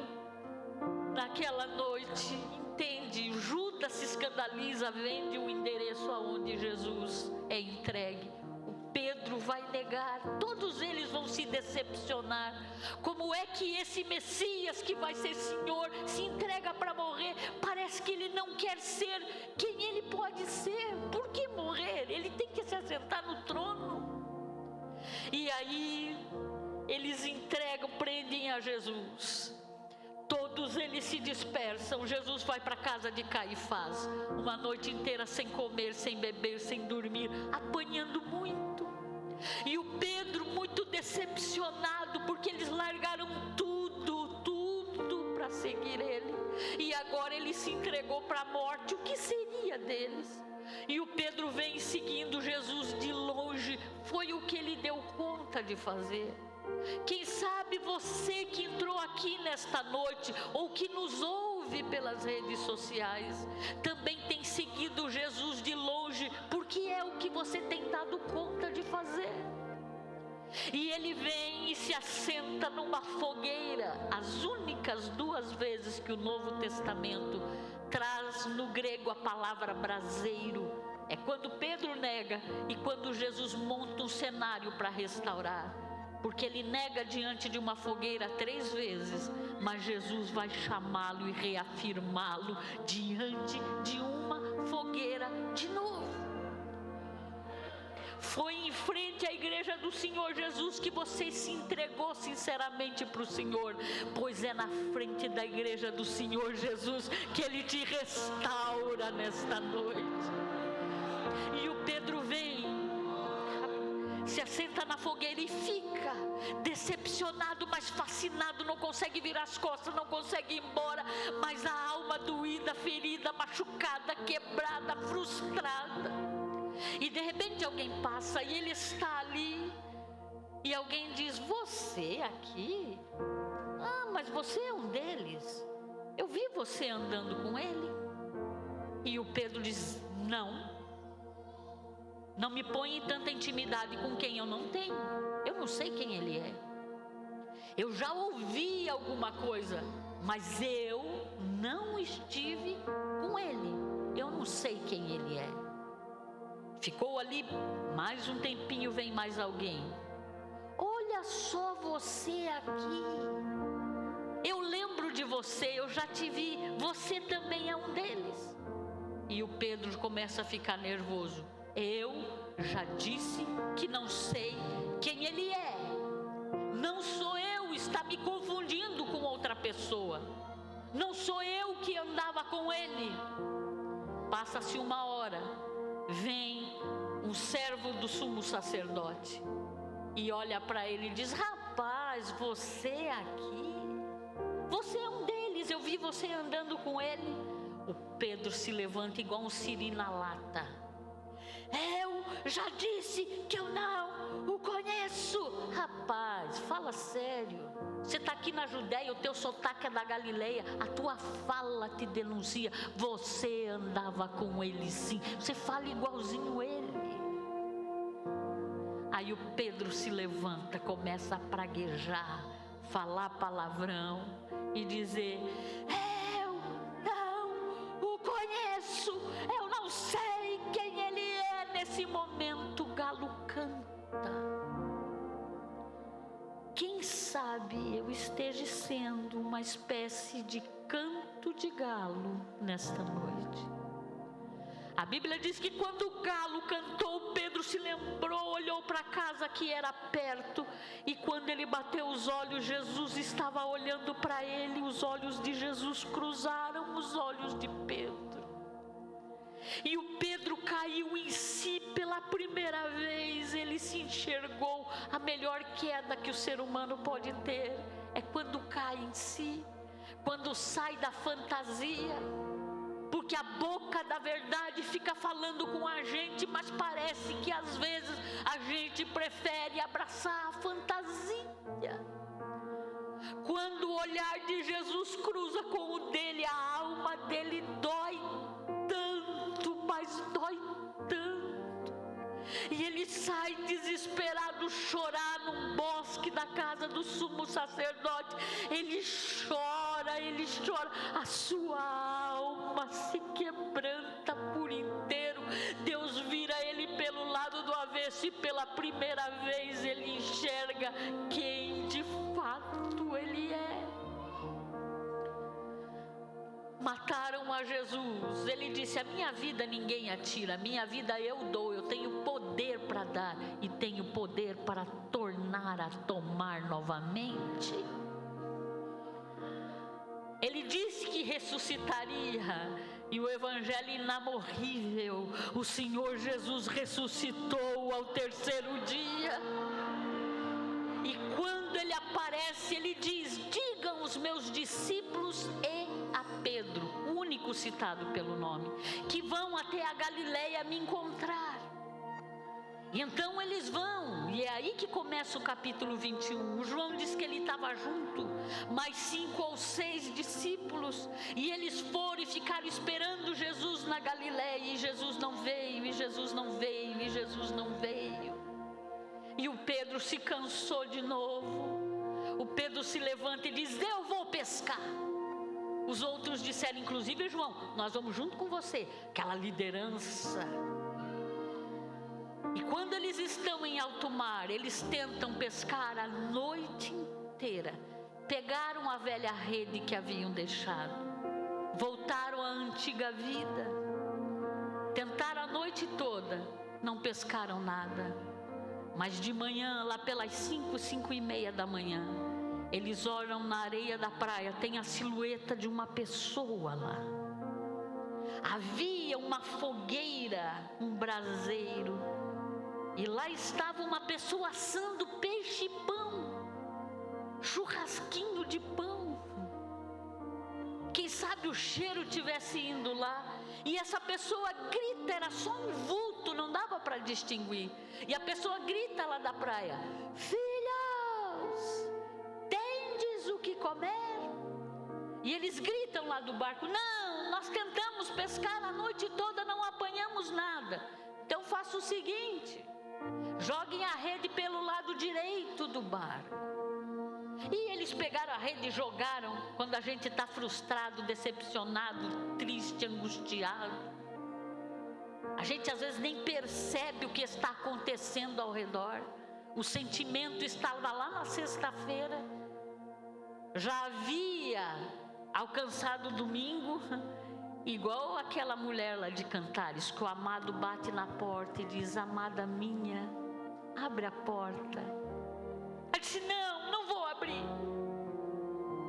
naquela noite, entende, Judas se escandaliza, vende o endereço aonde Jesus é entregue. O Pedro vai negar, todos eles vão se decepcionar. Como é que esse Messias que vai ser Senhor se entrega para morrer? Parece que ele não quer ser quem ele pode ser. Por que morrer? Ele tem que se assentar no trono. E aí eles entregam, prendem a Jesus. Todos eles se dispersam. Jesus vai para a casa de Caifás, uma noite inteira sem comer, sem beber, sem dormir, apanhando muito. E o Pedro muito decepcionado, porque eles largaram tudo para seguir ele. E agora ele se entregou para a morte. O que seria deles? E o Pedro vem seguindo Jesus de longe. Foi o que ele deu conta de fazer. Quem sabe você que entrou aqui nesta noite, ou que nos ouve pelas redes sociais, também tem seguido Jesus de longe, porque é o que você tem dado conta de fazer. E ele vem e se assenta numa fogueira. As únicas 2 vezes que o Novo Testamento traz no grego a palavra braseiro é quando Pedro nega e quando Jesus monta um cenário para restaurar. Porque ele nega diante de uma fogueira 3 vezes, mas Jesus vai chamá-lo e reafirmá-lo diante de uma fogueira de novo. Foi em frente à igreja do Senhor Jesus que você se entregou sinceramente para o Senhor, pois é na frente da igreja do Senhor Jesus que Ele te restaura nesta noite. E o Pedro vem, se assenta na fogueira e fica decepcionado, mas fascinado, não consegue virar as costas, não consegue ir embora, mas a alma doída, ferida, machucada, quebrada, frustrada. E de repente alguém passa e ele está ali, e alguém diz: você aqui? Ah, mas você é um deles, eu vi você andando com ele. E o Pedro diz: não me põe em tanta intimidade com quem eu não tenho. Eu não sei quem ele é. Eu já ouvi alguma coisa, mas eu não estive com ele. Eu não sei quem ele é. Ficou ali mais um tempinho, vem mais alguém. Olha só você aqui. Eu lembro de você, eu já te vi. Você também é um deles. E o Pedro começa a ficar nervoso. Eu já disse que não sei quem ele é. Não sou eu, está me confundindo com outra pessoa. Não sou eu que andava com ele. Passa-se 1 hora, vem um servo do sumo sacerdote e olha para ele e diz: rapaz, você aqui? Você é um deles, eu vi você andando com ele. O Pedro se levanta igual um siri na lata. Eu já disse que eu não o conheço. Rapaz, fala sério. Você está aqui na Judéia, o teu sotaque é da Galileia, a tua fala te denuncia. Você andava com ele sim, você fala igualzinho ele. Aí o Pedro se levanta, começa a praguejar, falar palavrão e dizer: eu não o conheço, eu não sei quem ele é. Nesse momento o galo canta. Quem sabe eu esteja sendo uma espécie de canto de galo nesta noite. A Bíblia diz que quando o galo cantou, Pedro se lembrou, olhou para a casa que era perto, e quando ele bateu os olhos, Jesus estava olhando para ele. Os olhos de Jesus cruzaram os olhos de Pedro, e o Pedro caiu em si pela primeira vez. Ele se enxergou. A melhor queda que o ser humano pode ter é quando cai em si, quando sai da fantasia, porque a boca da verdade fica falando com a gente, mas parece que às vezes a gente prefere abraçar a fantasia. Quando o olhar de Jesus cruza com o dele, a alma dele dói tanto, mas dói tanto. E ele sai desesperado chorar num bosque da casa do sumo sacerdote. Ele chora, a sua alma se quebranta por inteiro. Deus vira ele pelo lado do avesso e pela primeira vez ele enxerga quem de fato ele é. Mataram a Jesus. Ele disse: a minha vida ninguém atira, a minha vida eu dou. Eu tenho poder para dar e tenho poder para tornar a tomar novamente. Ele disse que ressuscitaria, e o evangelho inamorrível: o Senhor Jesus ressuscitou ao terceiro dia. E quando ele aparece, ele diz: digam os meus discípulos e a Pedro, o único citado pelo nome, que vão até a Galileia me encontrar. E então eles vão, e é aí que começa o capítulo 21. O João diz que ele estava junto, mais 5 ou 6 discípulos, e eles foram e ficaram esperando Jesus na Galileia, e Jesus não veio, e Jesus não veio, e Jesus não veio. E o Pedro se cansou de novo. O Pedro se levanta e diz: eu vou pescar. Os outros disseram, inclusive João: nós vamos junto com você. Aquela liderança. E quando eles estão em alto mar, eles tentam pescar a noite inteira. Pegaram a velha rede que haviam deixado, voltaram à antiga vida, tentaram a noite toda, não pescaram nada. Mas de manhã, lá pelas 5:30 da manhã, eles olham na areia da praia, tem a silhueta de uma pessoa lá. Havia uma fogueira, um braseiro, e lá estava uma pessoa assando peixe e pão, churrasquinho de pão. Quem sabe o cheiro tivesse indo lá, e essa pessoa grita, era só um vulto, não dava para distinguir. E a pessoa grita lá da praia: filhos, tendes o que comer? E eles gritam lá do barco: não, nós tentamos pescar a noite toda, não apanhamos nada. Então faça o seguinte: joguem a rede pelo lado direito do barco. E eles pegaram a rede e jogaram. Quando a gente está frustrado, decepcionado, triste, angustiado, a gente às vezes nem percebe o que está acontecendo ao redor. O sentimento estava lá na sexta-feira, já havia alcançado o domingo, igual aquela mulher lá de Cantares, que o amado bate na porta e diz: amada minha, abre a porta. Ela disse: não vou abrir.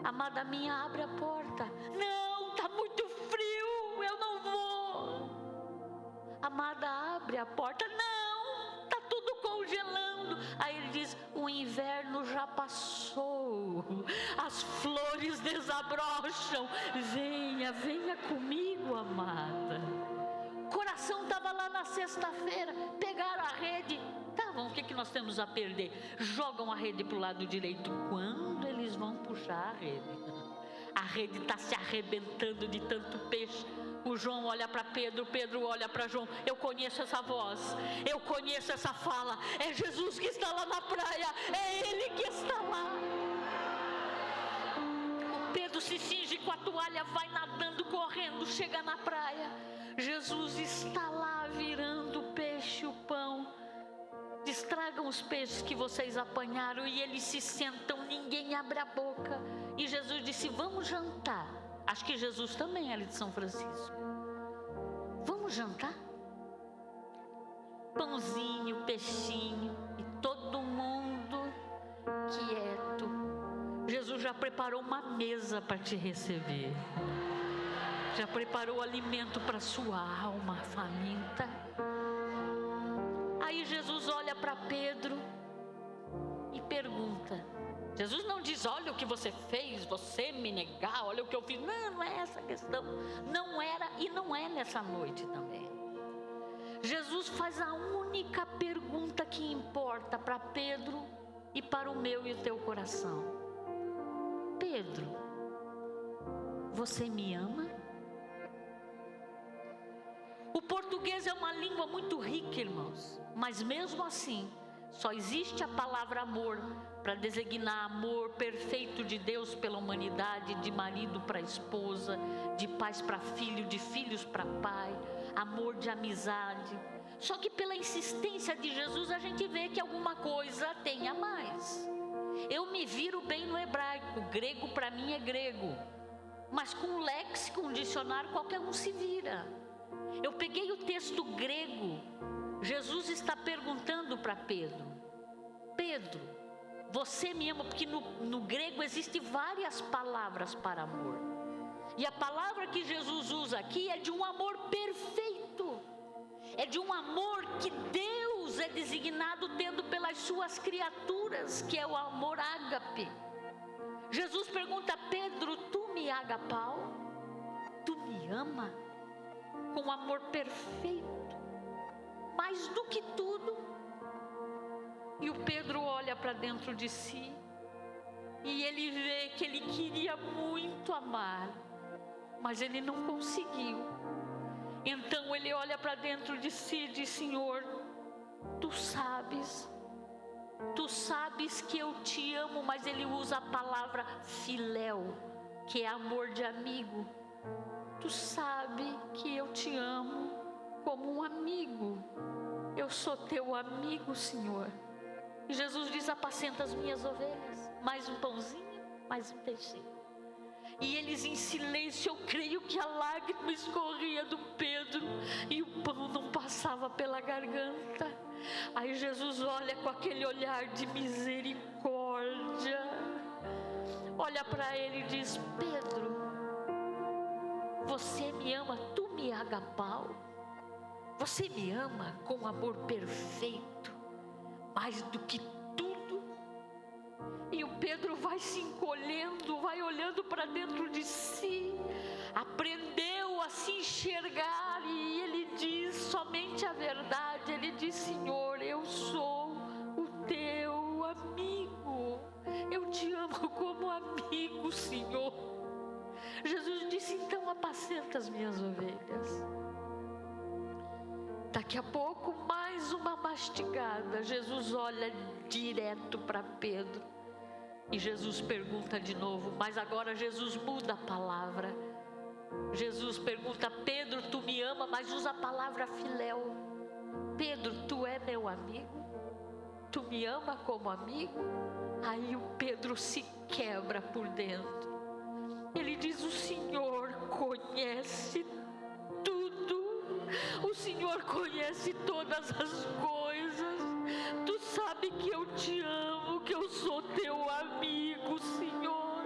Amada minha, abre a porta. Não, está muito frio, eu não vou. Amada, abre a porta. Não, está tudo congelando. Aí ele diz: o inverno já passou, as flores desabrocham. Venha comigo, amada. O coração estava lá na sexta-feira, pegaram a rede. Tá bom, o que nós temos a perder? Jogam a rede para o lado direito. Quando eles vão puxar a rede está se arrebentando de tanto peixe. O João olha para Pedro, Pedro olha para João. Eu conheço essa voz, eu conheço essa fala. É Jesus que está lá na praia, é Ele que está lá. Pedro se cinge com a toalha, vai nadando, correndo, chega na praia. Jesus está lá virando o peixe, o pão. Destragam os peixes que vocês apanharam e eles se sentam, ninguém abre a boca. E Jesus disse: vamos jantar. Acho que Jesus também era de São Francisco. Vamos jantar? Pãozinho, peixinho e todo mundo quieto. Jesus já preparou uma mesa para te receber. Já preparou alimento para sua alma faminta. Aí Jesus olha para Pedro e pergunta. Jesus não diz: olha o que você fez, você me negar, olha o que eu fiz. Não, não é essa a questão. Não era e não é nessa noite também. Jesus faz a única pergunta que importa para Pedro e para o meu e o teu coração. Pedro, você me ama? O português é uma língua muito rica, irmãos, mas mesmo assim, só existe a palavra amor para designar amor perfeito de Deus pela humanidade, de marido para esposa, de pais para filho, de filhos para pai, amor de amizade. Só que pela insistência de Jesus a gente vê que alguma coisa tem a mais. Eu me viro bem no hebraico, grego para mim é grego, mas com um léxico, um dicionário, qualquer um se vira. Eu peguei o texto grego. Jesus está perguntando para Pedro: Pedro, você me ama? Porque no grego existem várias palavras para amor. E a palavra que Jesus usa aqui é de um amor perfeito. É de um amor que Deus é designado tendo pelas suas criaturas, que é o amor ágape. Jesus pergunta: Pedro, tu me agapau? Tu me ama? Com amor perfeito, mais do que tudo. E o Pedro olha para dentro de si e ele vê que ele queria muito amar, mas ele não conseguiu. Então ele olha para dentro de si e diz: Senhor, tu sabes que eu te amo. Mas ele usa a palavra filéu, que é amor de amigo. Tu sabe que eu te amo como um amigo. Eu sou teu amigo, Senhor. E Jesus diz: apacenta as minhas ovelhas. Mais um pãozinho, mais um peixinho. E eles em silêncio, eu creio que a lágrima escorria do Pedro e o pão não passava pela garganta. Aí Jesus olha com aquele olhar de misericórdia, olha para ele e diz: Pedro, você me ama? Tu me agapau? Você me ama com amor perfeito, mais do que tudo? E o Pedro vai se encolhendo, vai olhando para dentro de si, aprendeu a se enxergar e ele diz somente a verdade. Ele diz: Senhor, eu sou o teu amigo, eu te amo como amigo, Senhor. Jesus disse: então apacenta as minhas ovelhas. Daqui a pouco, mais uma mastigada. Jesus olha direto para Pedro e Jesus pergunta de novo, mas agora Jesus muda a palavra. Jesus pergunta: Pedro, tu me ama? Mas usa a palavra filéu. Pedro, tu é meu amigo? Tu me ama como amigo? Aí o Pedro se quebra por dentro. Ele diz: o Senhor conhece tudo, o Senhor conhece todas as coisas. Tu sabe que eu te amo, que eu sou teu amigo, Senhor.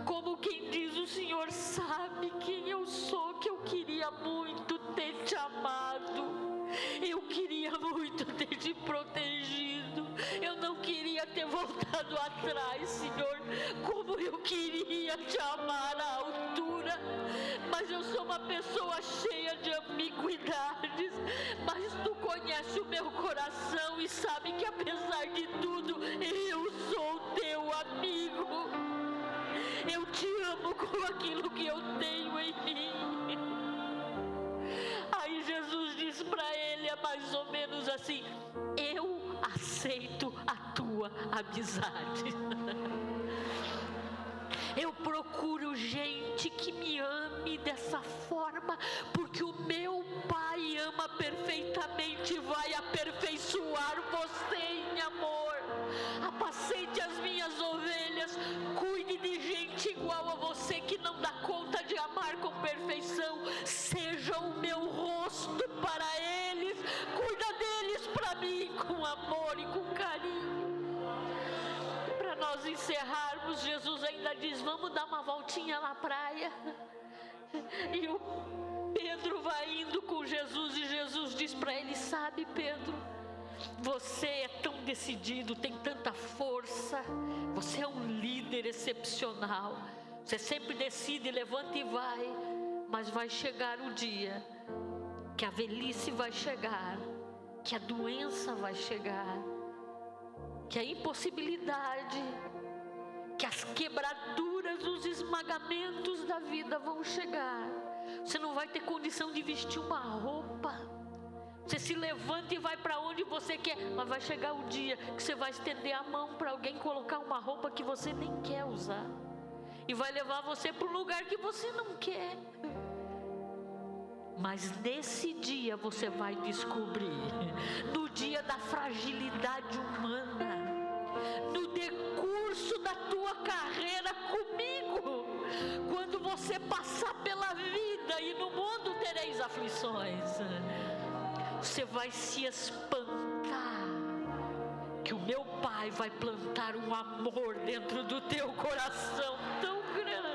Como quem diz, o Senhor sabe quem eu sou, que eu queria muito ter te amado. Eu queria muito ter te protegido. Eu não queria ter voltado atrás, Senhor. Como eu queria te amar à altura. Mas eu sou uma pessoa cheia de ambiguidades. Mas tu conhece o meu coração e sabe que apesar de tudo, eu sou teu amigo. Eu te amo com aquilo que eu tenho em mim. Aí Jesus diz para ele, é mais ou menos assim: eu aceito a tua amizade. Eu procuro gente que me ame dessa forma, porque o meu Pai ama perfeitamente e vai aperfeiçoar você em amor. Apacente as minhas ovelhas, cuide de gente igual a você que não dá conta de amar com perfeição. Seja o meu rosto para eles, cuida deles para mim com amor e com carinho. Para nós encerrarmos, Jesus ainda diz: vamos dar uma voltinha na praia. E o Pedro vai indo com Jesus e Jesus diz para ele: sabe, Pedro, você é tão decidido, tem tanta força, você é um líder excepcional, você sempre decide, levanta e vai, mas vai chegar o dia que a velhice vai chegar, que a doença vai chegar, que a impossibilidade, que as quebraduras, os esmagamentos da vida vão chegar. Você não vai ter condição de vestir uma roupa. Você se levanta e vai para onde você quer, mas vai chegar o dia que você vai estender a mão para alguém colocar uma roupa que você nem quer usar, e vai levar você para um lugar que você não quer. Mas nesse dia você vai descobrir, no dia da fragilidade humana, no decurso da tua carreira comigo, quando você passar pela vida, e no mundo tereis aflições, você vai se espantar que o meu Pai vai plantar um amor dentro do teu coração tão grande.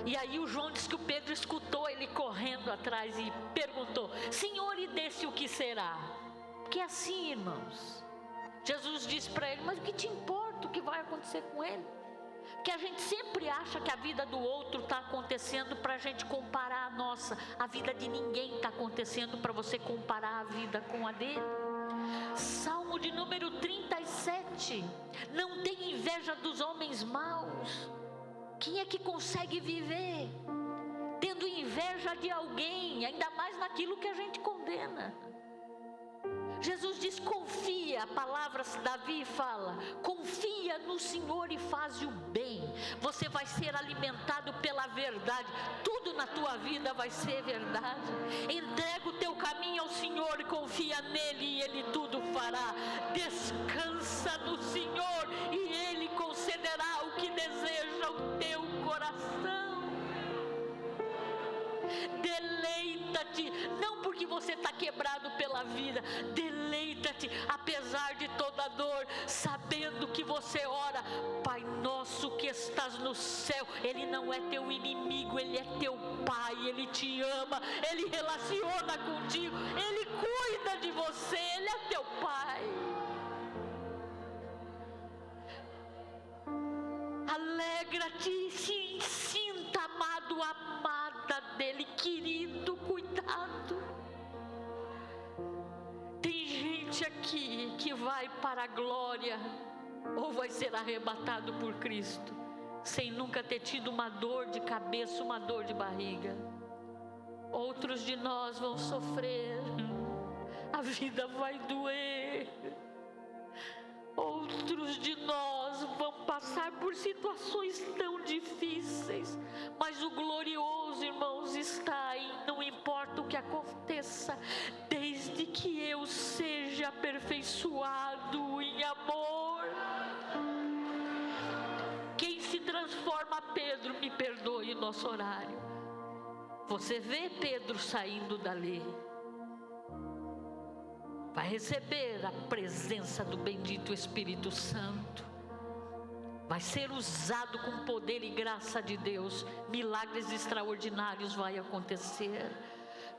E aí o João diz que o Pedro escutou ele correndo atrás e perguntou: Senhor, e desse o que será? Porque assim, irmãos, Jesus disse para ele: mas o que te importa o que vai acontecer com ele? Que a gente sempre acha que a vida do outro está acontecendo para a gente comparar a nossa. A vida de ninguém está acontecendo para você comparar a vida com a dele. Salmo de número 37. Não tem inveja dos homens maus. Quem é que consegue viver tendo inveja de alguém, ainda mais naquilo que a gente condena? Jesus diz: confia, a palavra Davi fala, confia no Senhor e faz o bem. Você vai ser alimentado pela verdade, tudo na tua vida vai ser verdade. Entrega o teu caminho ao Senhor e confia nele e Ele tudo fará. Descansa no Senhor e Ele concederá o que deseja o teu coração. Deleita-te, não porque você está quebrado pela vida, deleita-te apesar de toda dor, sabendo que você ora: Pai nosso que estás no céu. Ele não é teu inimigo, Ele é teu Pai, Ele te ama, Ele relaciona contigo, Ele cuida de você, Ele é teu Pai. Alegra-te, se sinta amado, amada dele, querido, cuidado. Tem gente aqui que vai para a glória ou vai ser arrebatado por Cristo sem nunca ter tido uma dor de cabeça, uma dor de barriga. Outros de nós vão sofrer, a vida vai doer. Outros de nós vão passar por situações tão difíceis, mas o glorioso, irmãos, está em: não importa o que aconteça, desde que eu seja aperfeiçoado em amor. Quem se transforma, Pedro, me perdoe o nosso horário. Você vê Pedro saindo dali, vai receber a presença do bendito Espírito Santo, vai ser usado com poder e graça de Deus, milagres extraordinários vai acontecer.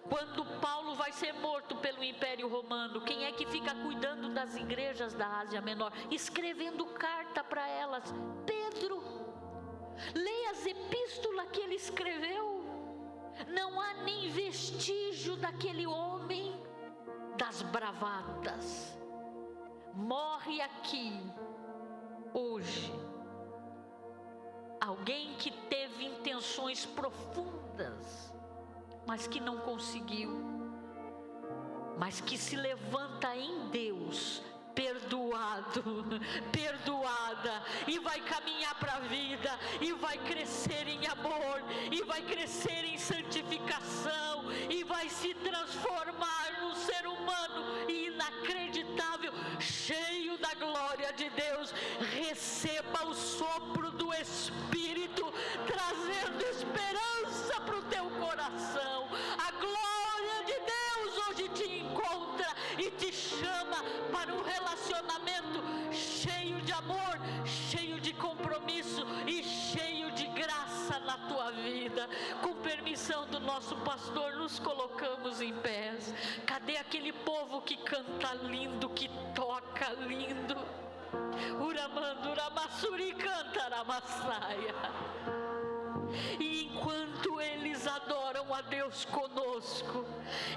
Quando Paulo vai ser morto pelo Império Romano, quem é que fica cuidando das igrejas da Ásia Menor, escrevendo carta para elas? Pedro. Leia as epístolas que ele escreveu. Não há nem vestígio daquele homem das bravatas. Morre aqui hoje alguém que teve intenções profundas, mas que não conseguiu, mas que se levanta em Deus perdoado, perdoada, e vai caminhar para a vida, e vai crescer em amor, e vai crescer em santificação, e vai se transformar num ser humano inacreditável, cheio da glória de Deus. Receba o sopro do Espírito, trazendo esperança para o teu coração. A glória de Deus hoje te encontra e te chama para um relacionamento cheio de amor, cheio de compromisso e cheio de graça na tua vida. Com permissão do nosso pastor, nos colocamos em pés. Cadê aquele povo que canta lindo, que toca lindo? Uramando, uramassuri, cantaramasaia. E enquanto eles adoram a Deus conosco,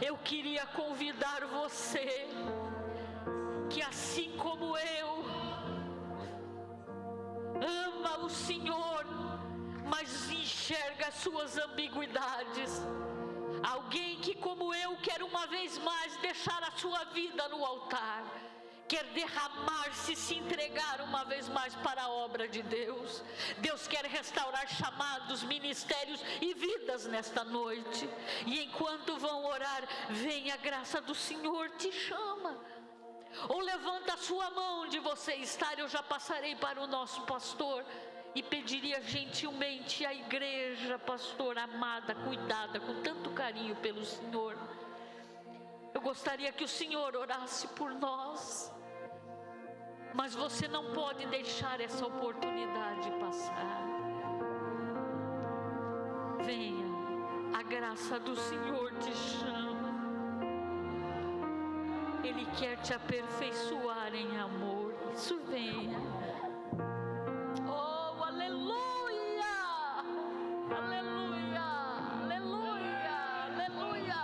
eu queria convidar você, que assim como eu, ama o Senhor, mas enxerga as suas ambiguidades. Alguém que como eu quer uma vez mais deixar a sua vida no altar, quer derramar-se, se entregar uma vez mais para a obra de Deus. Deus quer restaurar chamados, ministérios e vidas nesta noite. E enquanto vão orar, vem a graça do Senhor, te chama. Ou levanta a sua mão onde você está. Eu já passarei para o nosso pastor e pediria gentilmente à igreja, pastor amada, cuidada, com tanto carinho pelo Senhor. Eu gostaria que o Senhor orasse por nós, mas você não pode deixar essa oportunidade passar. Venha, a graça do Senhor te chama. Ele quer te aperfeiçoar em amor. Isso, venha. Oh, aleluia! Aleluia! Aleluia! Aleluia!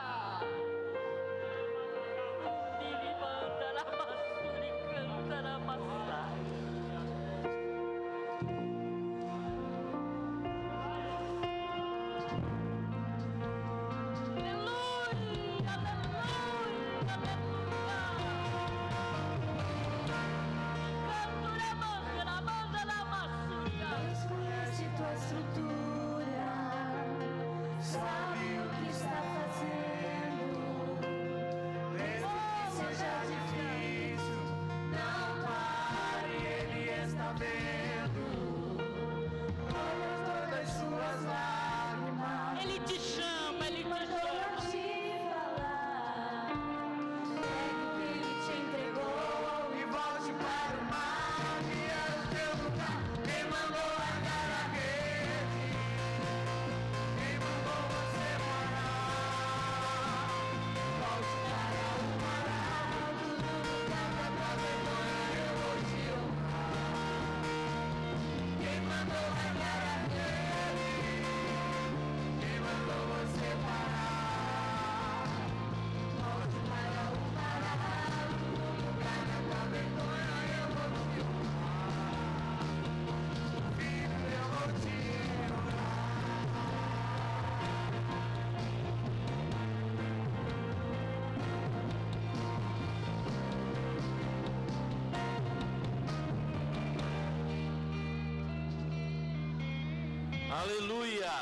Aleluia!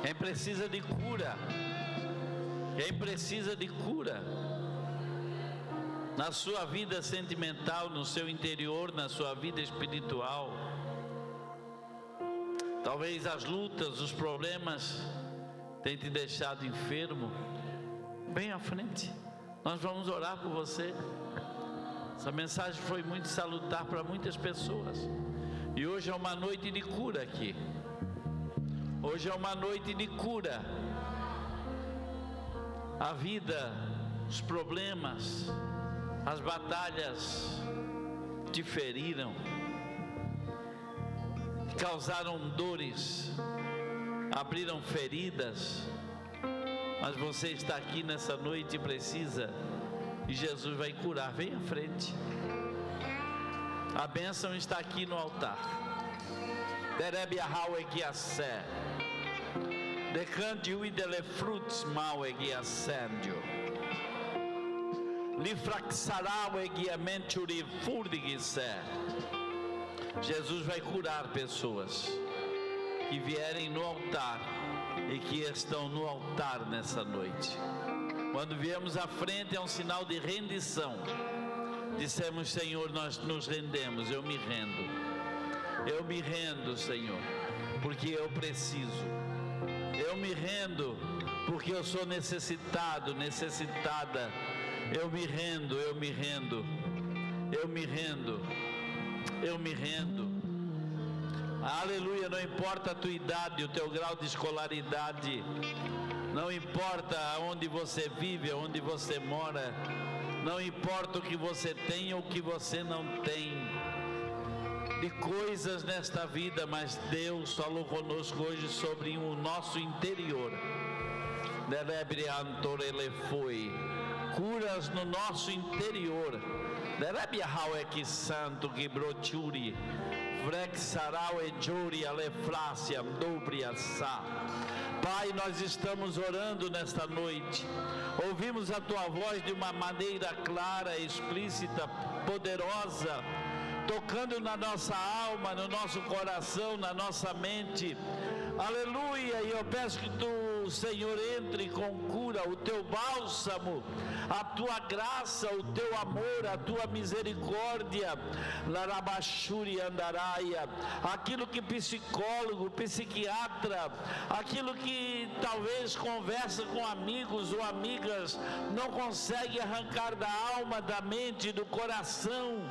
Quem precisa de cura? Quem precisa de cura? Na sua vida sentimental, no seu interior, na sua vida espiritual. Talvez as lutas, os problemas tenham te deixado enfermo. Bem à frente, nós vamos orar por você. Essa mensagem foi muito salutar para muitas pessoas. E hoje é uma noite de cura aqui. Hoje é uma noite de cura. A vida, os problemas, as batalhas te feriram, causaram dores, abriram feridas, mas você está aqui nessa noite e precisa, e Jesus vai curar. Vem à frente. A bênção está aqui no altar. Derebe a hau eguiassé. Decante-o e dele frutos mal eguiassendio. Jesus vai curar pessoas que vierem no altar e que estão no altar nessa noite. Quando viemos à frente é um sinal de rendição. Dissemos: Senhor, nós nos rendemos. Eu me rendo, Senhor, porque eu preciso. Eu me rendo porque eu sou necessitado, necessitada. Eu me rendo. Aleluia. Não importa a tua idade, o teu grau de escolaridade, não importa onde você vive, onde você mora, não importa o que você tem ou o que você não tem de coisas nesta vida, mas Deus falou conosco hoje sobre o nosso interior. Ele foi curas no nosso interior. Santo que brochuri Vrexarau e Juri Alefrácia Dobriaçá. Pai, nós estamos orando nesta noite. Ouvimos a tua voz de uma maneira clara, explícita, poderosa, tocando na nossa alma, no nosso coração, na nossa mente. Aleluia. E eu peço que tu, Senhor, entre com cura, o teu bálsamo, a tua graça, o teu amor, a tua misericórdia. Larabashuri Andaraia. Aquilo que psicólogo, psiquiatra, aquilo que talvez conversa com amigos ou amigas não consegue arrancar da alma, da mente, do coração.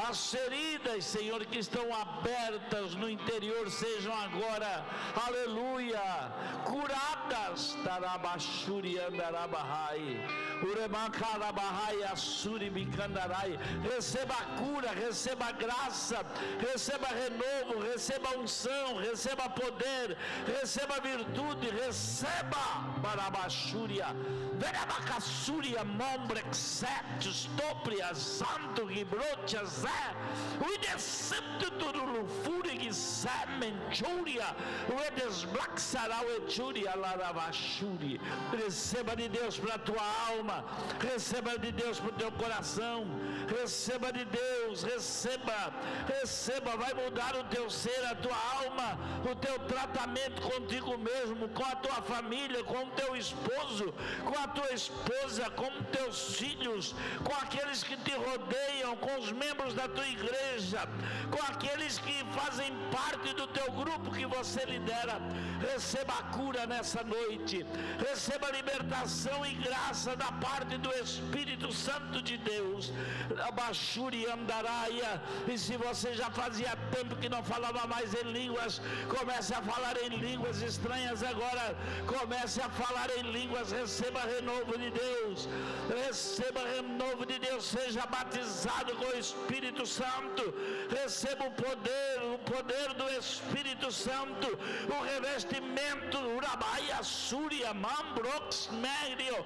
As feridas, Senhor, que estão abertas no interior, sejam agora, aleluia, curadas. Tarabashuri Andarabahai, Uremankarabahai, Assuri Bikandarai. Receba a cura, receba a graça, receba renovo, receba unção, receba poder, receba virtude, receba Barabashuria, Verabacassuria, Mombrexet, Stopria, Santo, Gibrotia, Zé, Uidescepto Turulufuri, Zé, Menchuria, Uedesblaxarau, Echuria, Laravashuri. Receba de Deus para a tua alma, receba de Deus para o teu coração, receba de Deus, receba, vai mudar o teu ser, a tua alma, o teu tratamento contigo mesmo, com a tua família, com o teu esposo, com a tua esposa, com os teus filhos, com aqueles que te rodeiam, com os membros da tua igreja, com aqueles que fazem parte do teu grupo que você lidera. Receba a cura nessa noite, receba libertação e graça da parte do Espírito Santo de Deus. Abashuri Andaraia. E se você já fazia tempo que não falava mais em línguas, comece a falar em línguas estranhas agora, comece a falar em línguas. Receba renovo de Deus, receba renovo de Deus, seja batizado com o Espírito Santo, receba o poder do Espírito Santo, o revestimento, Urabaia, Súria, Mambrox, Mério,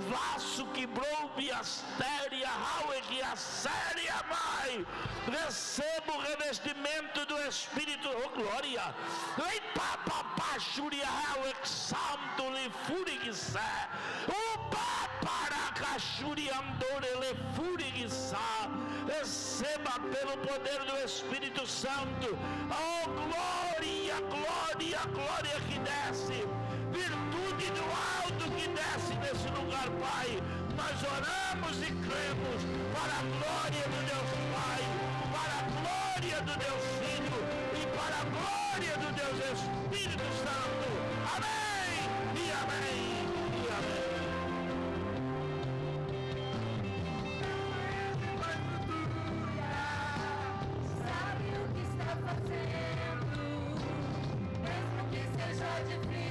Vaso, Quibroubi, Astéria, Haueg, Asséria, Mai. Receba o revestimento do Espírito, oh glória, Ei Papa, Súria, Haueg, Santo, Lifurig, Sé, o Papa, Súria, Andore, Lifurig, Sá. Receba pelo poder do Espírito Santo, oh glória, glória, glória que desce, virtude do alto que desce nesse lugar, Pai. Nós oramos e cremos para a glória do Deus Pai, para a glória do Deus Filho e para a glória do Deus Espírito Santo. Amém e amém e amém. Sabe o que está fazendo, mesmo que seja difícil.